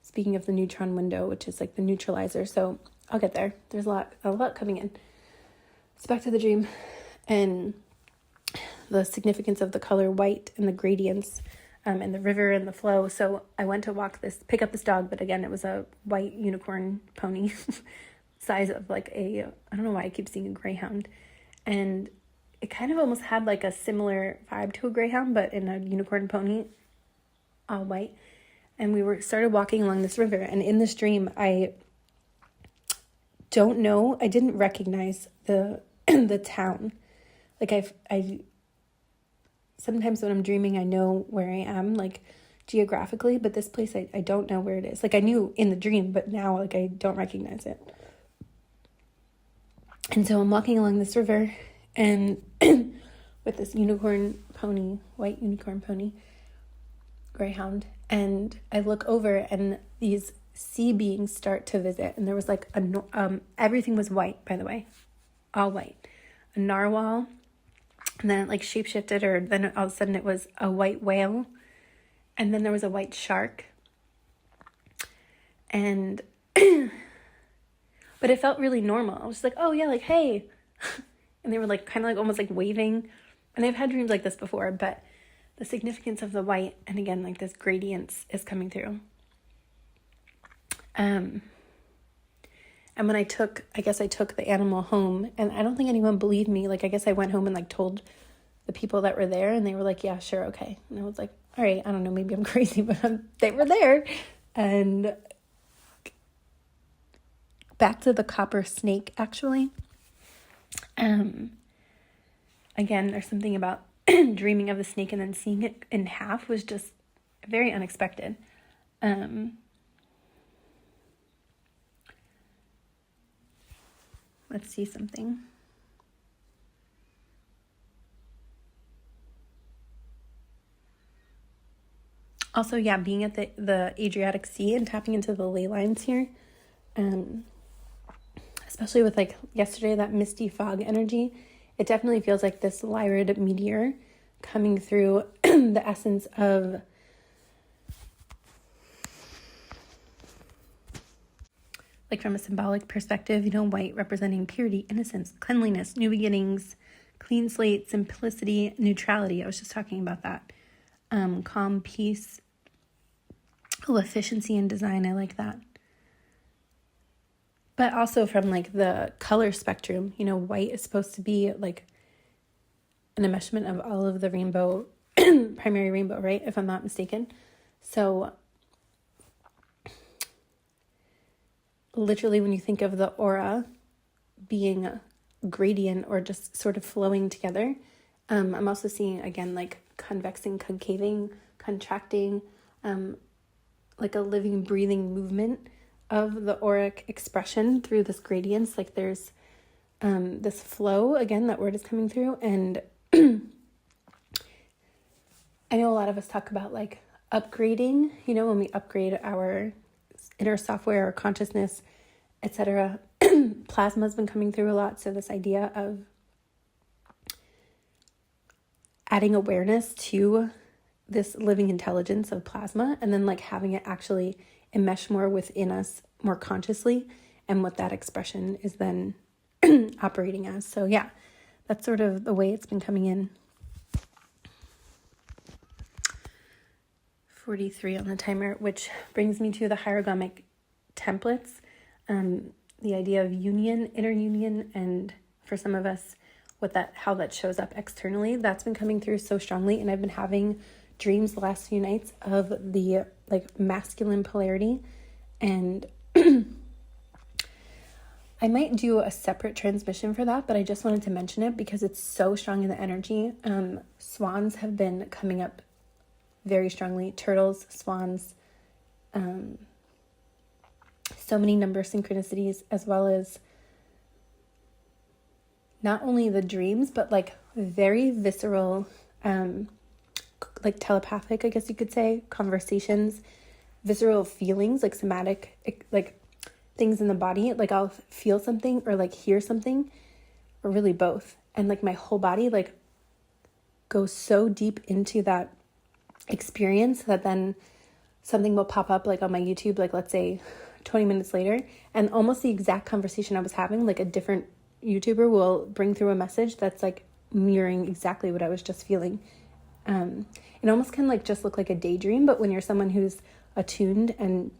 Speaking of the neutron window, which is like the neutralizer. So I'll get there. There's a lot coming in. So back to the dream and the significance of the color white and the gradients and the river and the flow. So I went to pick up this dog, but again, it was a white unicorn pony size of like I don't know why I keep seeing a greyhound. And it kind of almost had like a similar vibe to a greyhound, but in a unicorn pony, all white. And we started walking along this river. And in this dream, I didn't recognize the town. Like I sometimes when I'm dreaming, I know where I am, like geographically, but this place, I don't know where it is. Like I knew in the dream, but now like I don't recognize it. And so I'm walking along this river and with this unicorn pony, white unicorn pony, greyhound. And I look over and these sea beings start to visit. And there was like everything was white, by the way, all white. A narwhal, and then it like shapeshifted, or then all of a sudden it was a white whale, and then there was a white shark. And but it felt really normal. I was like, oh yeah, like hey. And they were like kind of like almost like waving. And I've had dreams like this before, but the significance of the white, and again like this gradients is coming through. And when I took the animal home, and I don't think anyone believed me. Like, I guess I went home and like told the people that were there, and they were like, yeah, sure. Okay. And I was like, all right, I don't know, maybe I'm crazy, but they were there. And back to the copper snake, actually. Again, there's something about dreaming of the snake and then seeing it in half was just very unexpected. Let's see something. Also, yeah, being at the Adriatic Sea and tapping into the ley lines here, especially with like yesterday, that misty fog energy, it definitely feels like this Lyrid meteor coming through the essence of like from a symbolic perspective, you know, white representing purity, innocence, cleanliness, new beginnings, clean slate, simplicity, neutrality. I was just talking about that. Calm, peace, efficiency and design. I like that. But also from like the color spectrum, you know, white is supposed to be like an enmeshment of all of the rainbow, primary rainbow, right? If I'm not mistaken. So literally when you think of the aura being a gradient or just sort of flowing together, I'm also seeing again like convexing, concaving, contracting, like a living, breathing movement of the auric expression through this gradients. Like there's this flow, again, that word is coming through. And I know a lot of us talk about like upgrading, you know, when we upgrade our inner software or consciousness, etc. Plasma's been coming through a lot. So this idea of adding awareness to this living intelligence of plasma, and then like having it actually enmesh more within us more consciously, and what that expression is then operating as. So yeah, that's sort of the way it's been coming in. 43 on the timer, which brings me to the hieroglyphic templates, the idea of union, inner union, and for some of us, how that shows up externally. That's been coming through so strongly, and I've been having dreams the last few nights of the like masculine polarity, and I might do a separate transmission for that, but I just wanted to mention it because it's so strong in the energy. Swans have been coming up very strongly. Turtles, swans, so many number synchronicities, as well as not only the dreams, but like very visceral, like telepathic, I guess you could say, conversations, visceral feelings, like somatic, like things in the body. Like I'll feel something or like hear something, or really both. And like my whole body like goes so deep into that experience that then something will pop up like on my YouTube, like let's say 20 minutes later, and almost the exact conversation I was having, like a different YouTuber will bring through a message that's like mirroring exactly what I was just feeling. It almost can like just look like a daydream, but when you're someone who's attuned and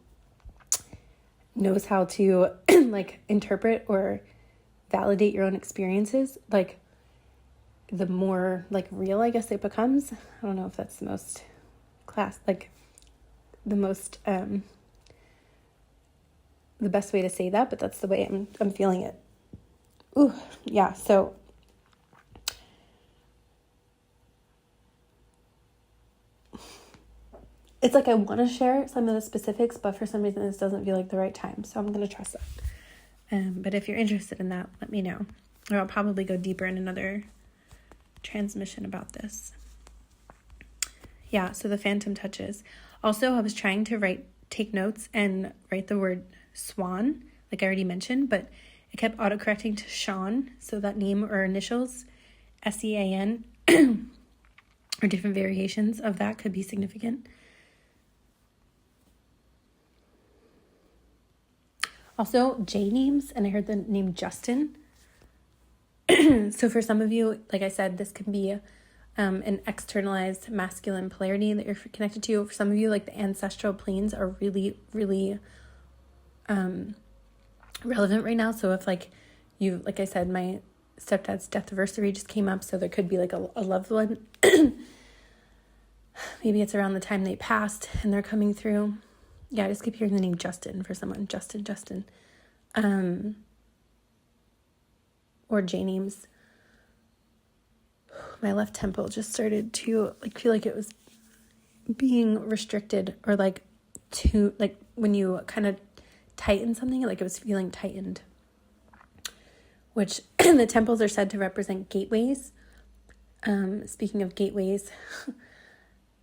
knows how to like interpret or validate your own experiences, like the more like real I guess it becomes. I don't know if that's the most like the most the best way to say that, but that's the way I'm feeling it. Ooh, yeah. So it's like I want to share some of the specifics, but for some reason this doesn't feel like the right time. So I'm going to trust that. But if you're interested in that, let me know. Or I'll probably go deeper in another transmission about this. Yeah, so the phantom touches. Also, I was trying to take notes and write the word swan, like I already mentioned, but it kept autocorrecting to Sean. So that name or initials, SEAN, or different variations of that could be significant. Also, J names, and I heard the name Justin. So for some of you, like I said, this can be an externalized masculine polarity that you're connected to. For some of you, like the ancestral planes are really, really relevant right now. So if like I said, my stepdad's death anniversary just came up, so there could be like a loved one. Maybe it's around the time they passed and they're coming through. Yeah, I just keep hearing the name Justin for someone. Justin. Or J names. My left temple just started to feel like it was being restricted, or when you kind of tighten something, like it was feeling tightened. Which the temples are said to represent gateways. Speaking of gateways,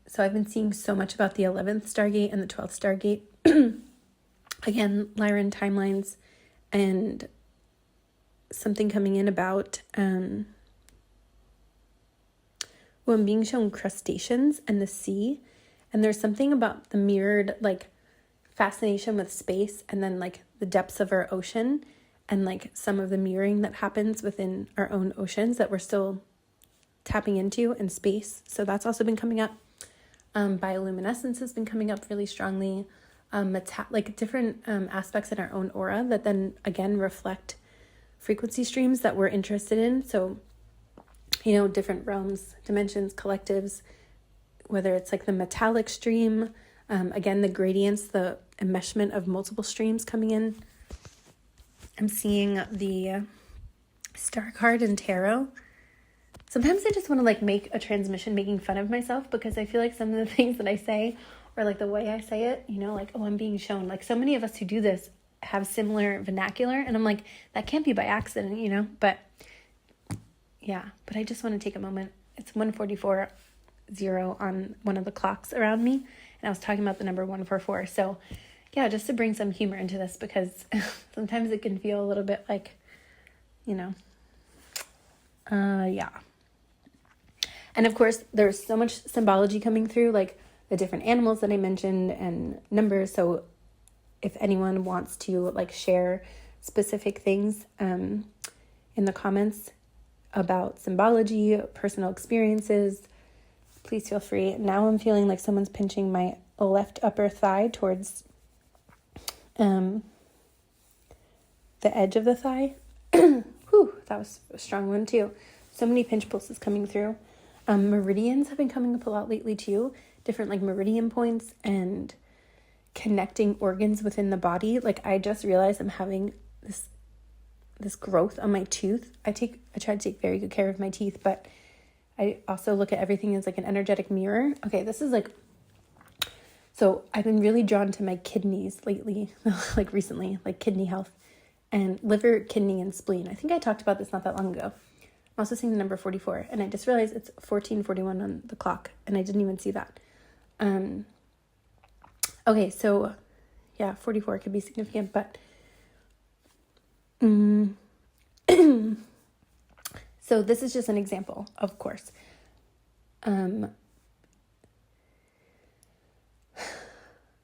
so I've been seeing so much about the 11th Stargate and the 12th Stargate. Again, Lyrid timelines, and something coming in about I'm being shown crustaceans and the sea, and there's something about the mirrored fascination with space, and then the depths of our ocean, and some of the mirroring that happens within our own oceans that we're still tapping into in space. So that's also been coming up. Bioluminescence has been coming up really strongly. Different aspects in our own aura that then again reflect frequency streams that we're interested in. So, different realms, dimensions, collectives, whether it's the metallic stream, again, the gradients, the enmeshment of multiple streams coming in. I'm seeing the star card in tarot. Sometimes I just want to make a transmission making fun of myself, because I feel like some of the things that I say, or the way I say it, oh, I'm being shown. So many of us who do this have similar vernacular, and I'm that can't be by accident, but yeah, but I just want to take a moment. It's 1:44:0 on one of the clocks around me, and I was talking about the number 144. So yeah, just to bring some humor into this, because sometimes it can feel a little bit yeah. And of course, there's so much symbology coming through, the different animals that I mentioned and numbers. So if anyone wants to share specific things in the comments about symbology, personal experiences, please feel free. Now I'm feeling like someone's pinching my left upper thigh towards the edge of the thigh. Whew, that was a strong one too. So many pinch pulses coming through. Meridians have been coming up a lot lately too. Different meridian points and connecting organs within the body. I just realized I'm having this growth on my tooth. I try to take very good care of my teeth, but I also look at everything as an energetic mirror. Okay, this is so I've been really drawn to my kidneys lately, recently, kidney health and liver, kidney, and spleen. I think I talked about this not that long ago. I'm also seeing the number 44, and I just realized it's 14:41 on the clock, and I didn't even see that. Okay, so yeah, 44 could be significant, but so this is just an example, of course.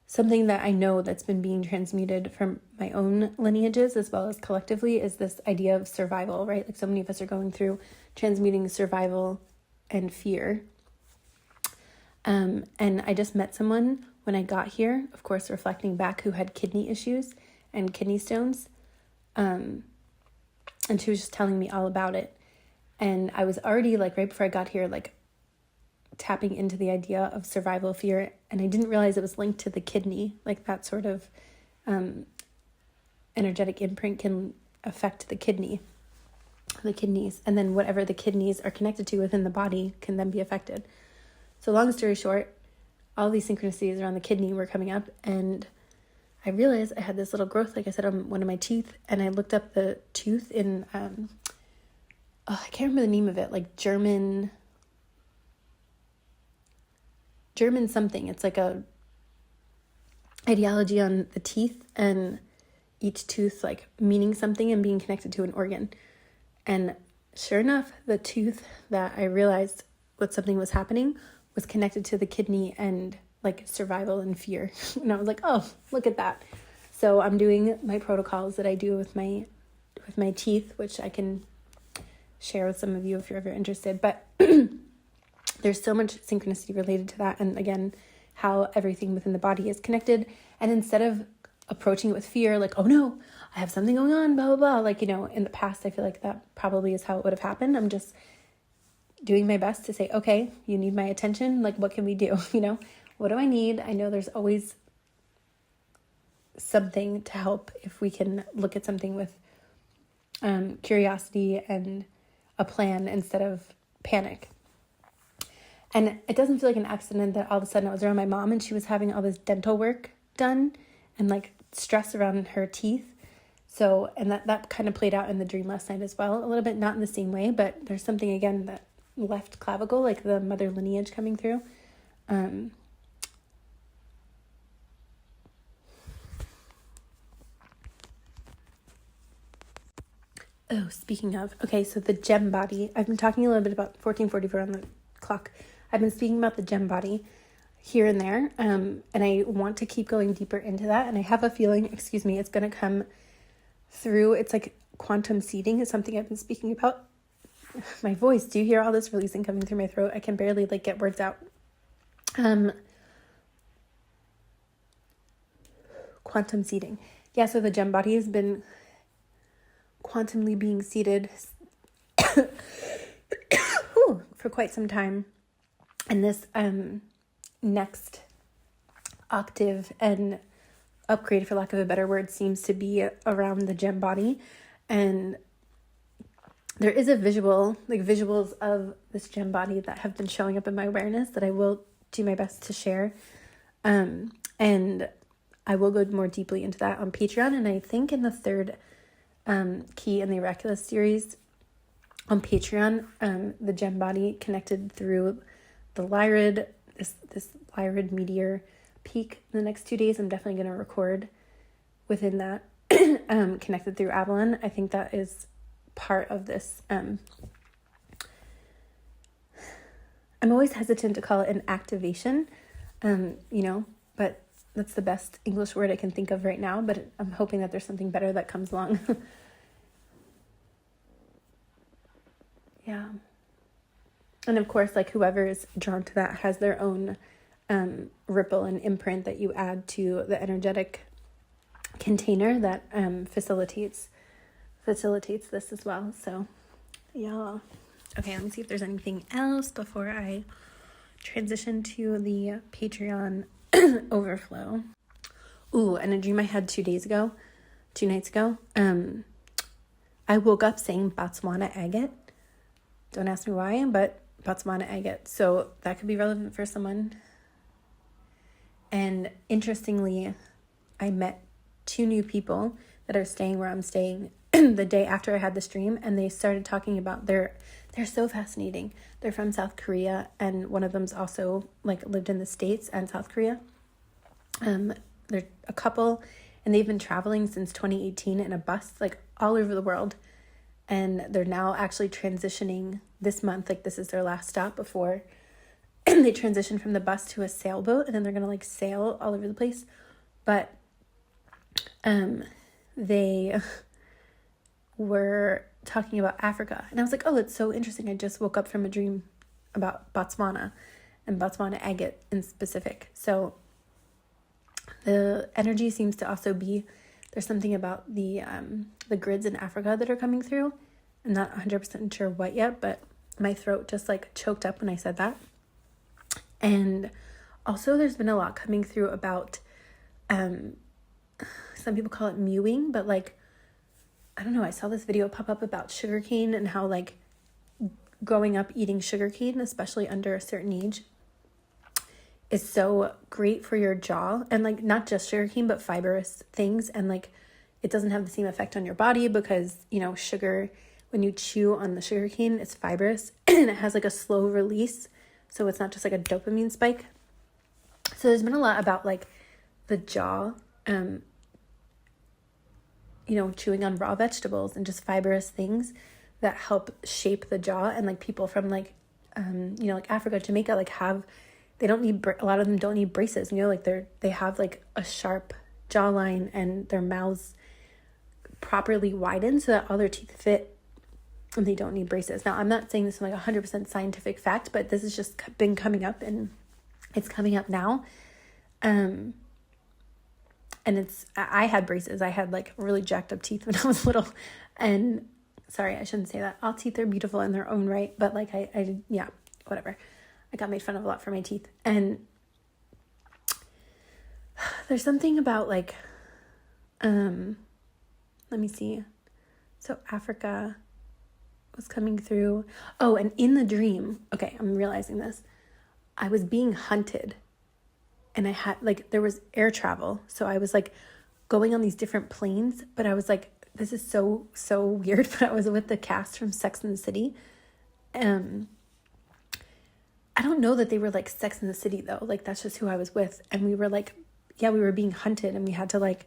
Something that I know that's been being transmuted from my own lineages as well as collectively is this idea of survival, right? So many of us are going through transmuting survival and fear. And I just met someone when I got here, of course, reflecting back, who had kidney issues and kidney stones. And she was just telling me all about it. And I was already right before I got here, tapping into the idea of survival fear, and I didn't realize it was linked to the kidney. That sort of energetic imprint can affect the kidneys, and then whatever the kidneys are connected to within the body can then be affected. So long story short, all these synchronicities around the kidney were coming up, and I realized I had this little growth, like I said, on one of my teeth, and I looked up the tooth in, I can't remember the name of it, like German something. It's like a ideology on the teeth and each tooth like meaning something and being connected to an organ. And sure enough, the tooth that I realized what something was happening was connected to the kidney and like survival and fear. And I was like, oh, look at that. So I'm doing my protocols that I do with my teeth, which I can share with some of you if you're ever interested. But there's so much synchronicity related to that. And again, how everything within the body is connected. And instead of approaching it with fear, like, oh no, I have something going on, blah, blah, blah. Like, in the past, I feel like that probably is how it would have happened. I'm just doing my best to say, okay, you need my attention. Like, what can we do? What do I need? I know there's always something to help if we can look at something with curiosity and a plan instead of panic. And it doesn't feel like an accident that all of a sudden I was around my mom and she was having all this dental work done and like stress around her teeth. So, and that kind of played out in the dream last night as well, a little bit, not in the same way, but there's something again that left clavicle, like the mother lineage coming through. Oh, speaking of, okay, so the gem body, I've been talking a little bit about 1444 on the clock. I've been speaking about the gem body here and there, and I want to keep going deeper into that, and I have a feeling, it's going to come through. It's like quantum seeding is something I've been speaking about. My voice, do you hear all this releasing coming through my throat? I can barely get words out. Quantum seeding. Yeah, so the gem body has been quantumly being seeded for quite some time. And this next octave and upgrade, for lack of a better word, seems to be around the gem body. And there is a visuals of this gem body that have been showing up in my awareness that I will do my best to share. And I will go more deeply into that on Patreon. And I think in the third key in the Oraculous series on Patreon, the gem body connected through the Lyrid, this Lyrid meteor peak in the next 2 days. I'm definitely going to record within that, connected through Avalon. I think that is part of this. I'm always hesitant to call it an activation, but that's the best English word I can think of right now, but I'm hoping that there's something better that comes along. Yeah. And of course, whoever is drawn to that has their own ripple and imprint that you add to the energetic container that facilitates this as well. So, yeah. Okay, let me see if there's anything else before I transition to the Patreon overflow. Ooh, and a dream I had 2 nights ago. I woke up saying Botswana agate. Don't ask me why, but Botswana agate. So that could be relevant for someone. And interestingly, I met 2 new people that are staying where I'm staying the day after I had this dream, and they started talking about they're so fascinating. They're from South Korea, and one of them's also lived in the States and South Korea. They're a couple, and they've been traveling since 2018 in a bus all over the world. And they're now actually transitioning this month. This is their last stop before they transition from the bus to a sailboat. And then they're going to sail all over the place. But they were talking about Africa. And I was like, oh, it's so interesting. I just woke up from a dream about Botswana and Botswana agate in specific. So the energy seems to also be, there's something about the grids in Africa that are coming through. I'm not 100% sure what yet, but my throat just choked up when I said that. And also there's been a lot coming through about, some people call it mewing, but I don't know, I saw this video pop up about sugarcane and how growing up eating sugarcane, especially under a certain age, is so great for your jaw, and like not just sugarcane but fibrous things, and like it doesn't have the same effect on your body because, you know, sugar, when you chew on the sugarcane, it's fibrous and it has like a slow release, so it's not just like a dopamine spike. So there's been a lot about like the jaw, you know, chewing on raw vegetables and just fibrous things that help shape the jaw. And like people from like, you know, like Africa, Jamaica, like they don't need, a lot of them don't need braces, you know, like they have like a sharp jawline and their mouths properly widened so that all their teeth fit and they don't need braces. Now, I'm not saying this is like 100% scientific fact, but this has just been coming up, and it's coming up now. And I had braces. I had like really jacked up teeth when I was little, and sorry, I shouldn't say that. All teeth are beautiful in their own right, but like yeah, whatever. I got made fun of a lot for my teeth. And there's something about like, let me see. So Africa was coming through. Oh, and in the dream, okay, I'm realizing this. I was being hunted, and I had like, there was air travel. So I was like going on these different planes, but I was like, this is so weird. But I was with the cast from Sex and the City. I don't know that they were like Sex and the City though. Like that's just who I was with. And we were like, yeah, we were being hunted, and we had to like,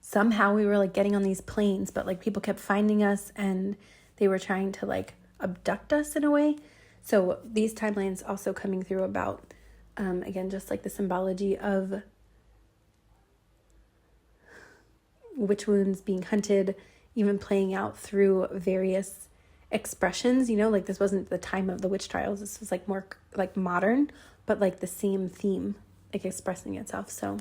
somehow we were like getting on these planes, but like people kept finding us and they were trying to like abduct us in a way. So these timelines also coming through about, again, just like the symbology of witch wounds, being hunted, even playing out through various expressions, you know, like this wasn't the time of the witch trials. This was like more like modern, but like the same theme, like expressing itself. So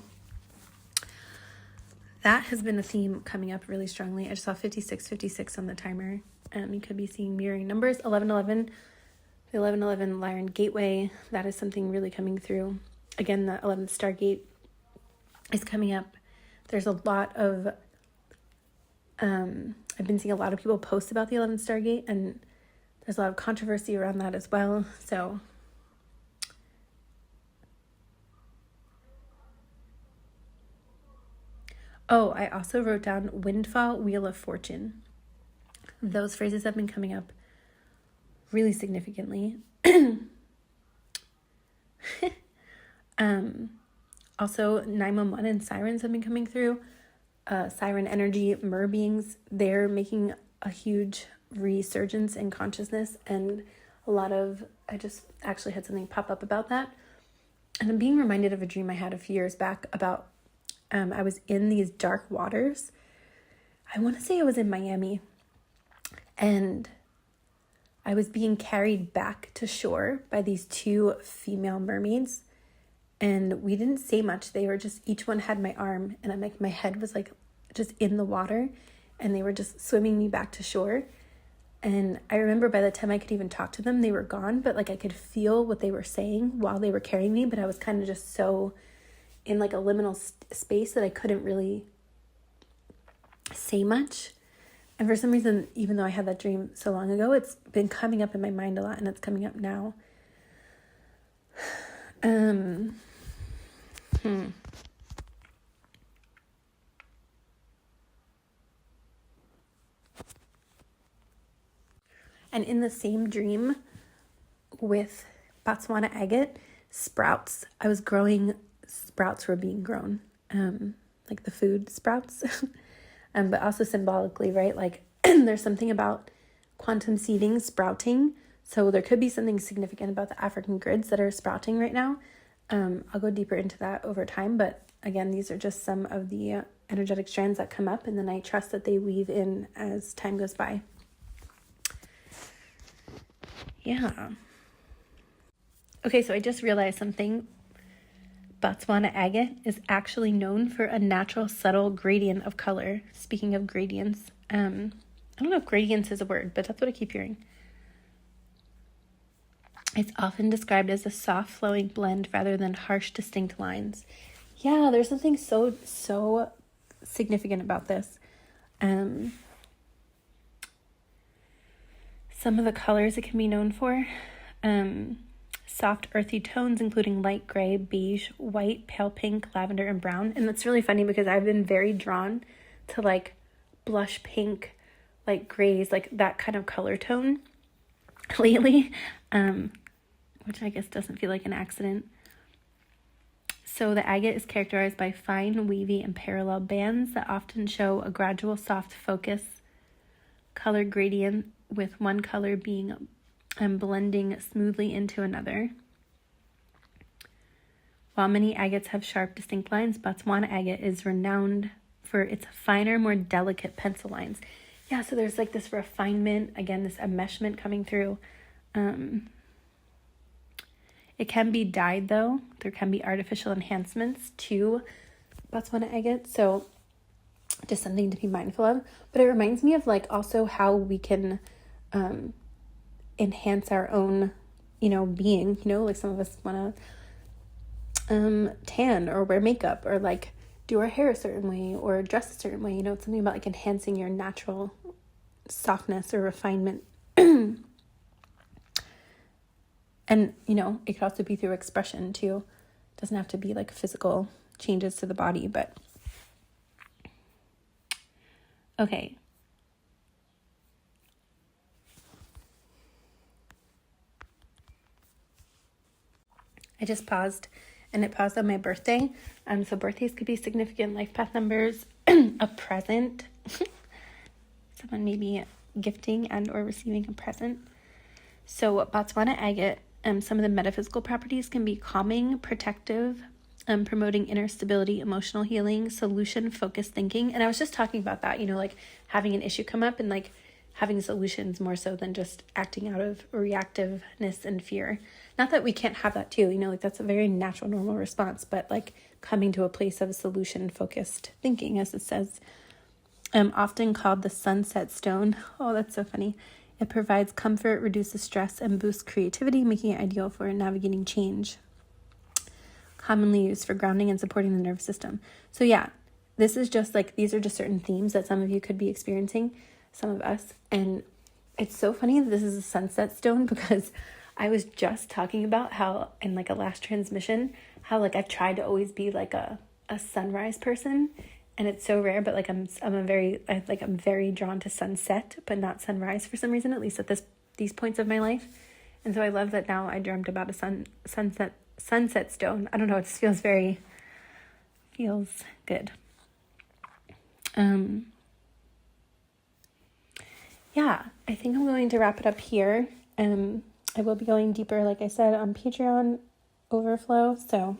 that has been a theme coming up really strongly. I just saw 5656 on the timer. You could be seeing mirroring numbers. 1111, the 1111 Lyrid gateway. That is something really coming through. Again, the 11th star gate is coming up. There's a lot of, I've been seeing a lot of people post about the 11th star gate, and there's a lot of controversy around that as well. So oh, I also wrote down windfall, wheel of fortune. Those phrases have been coming up really significantly. Also 911 and sirens have been coming through. Siren energy, mer beings, they're making a huge resurgence in consciousness, and a lot of, I just actually had something pop up about that. And I'm being reminded of a dream I had a few years back about, I was in these dark waters. I want to say I was in Miami, and I was being carried back to shore by these two female mermaids, and we didn't say much. They were just, each one had my arm, and I'm like, my head was like just in the water, and they were just swimming me back to shore. And I remember by the time I could even talk to them, they were gone, but like I could feel what they were saying while they were carrying me, but I was kind of just so in like a liminal space that I couldn't really say much. And for some reason, even though I had that dream so long ago, it's been coming up in my mind a lot, and it's coming up now. And in the same dream with Botswana agate, sprouts, I was growing, sprouts were being grown, like the food sprouts, but also symbolically, right? Like there's something about quantum seeding, sprouting. So there could be something significant about the African grids that are sprouting right now. I'll go deeper into that over time, but again, these are just some of the energetic strands that come up, and then I trust that they weave in as time goes by. Yeah. Okay, so I just realized something. Botswana agate is actually known for a natural subtle gradient of color. Speaking of gradients, I don't know if gradients is a word, but that's what I keep hearing. It's often described as a soft flowing blend rather than harsh distinct lines. Yeah, there's something so significant about this. Some of the colors it can be known for. soft earthy tones, including light gray, beige, white, pale pink, lavender, and brown. And that's really funny because I've been very drawn to like blush pink, like grays, like that kind of color tone lately, which I guess doesn't feel like an accident. So the agate is characterized by fine, wavy, and parallel bands that often show a gradual soft focus, color gradient, with one color being blending smoothly into another. While many agates have sharp, distinct lines, Botswana agate is renowned for its finer, more delicate pencil lines. Yeah, so there's like this refinement, again, this enmeshment coming through. It can be dyed, though. There can be artificial enhancements to Botswana agate, so just something to be mindful of. But it reminds me of like also how we can enhance our own, being. Like some of us want to tan or wear makeup or like do our hair a certain way or dress a certain way. It's something about like enhancing your natural softness or refinement. And, it could also be through expression too. It doesn't have to be like physical changes to the body, but okay. I just paused, and it paused on my birthday. So birthdays could be significant life path numbers, a present, someone maybe gifting and or receiving a present. So Botswana agate, some of the metaphysical properties can be calming, protective, promoting inner stability, emotional healing, solution-focused thinking. And I was just talking about that, like having an issue come up and like having solutions more so than just acting out of reactiveness and fear. Not that we can't have that too, like that's a very natural, normal response, but like coming to a place of solution-focused thinking, as it says, often called the sunset stone. Oh, that's so funny. It provides comfort, reduces stress, and boosts creativity, making it ideal for navigating change. Commonly used for grounding and supporting the nervous system. So yeah, this is just like, these are just certain themes that some of you could be experiencing, some of us. And it's so funny that this is a sunset stone because I was just talking about how in like a last transmission, how like I've tried to always be like a sunrise person. And it's so rare, but like I'm very drawn to sunset, but not sunrise for some reason, at least at these points of my life. And so I love that now I dreamt about a sunset stone. I don't know, it just feels good. Yeah, I think I'm going to wrap it up here. I will be going deeper, like I said, on Patreon overflow. So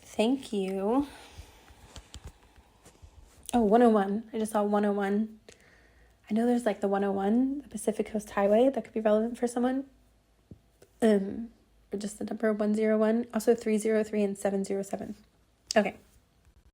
thank you. Oh, 101. I just saw 101. I know there's like the 101, the Pacific Coast Highway, that could be relevant for someone. Or just the number 101. Also 303 and 707. Okay.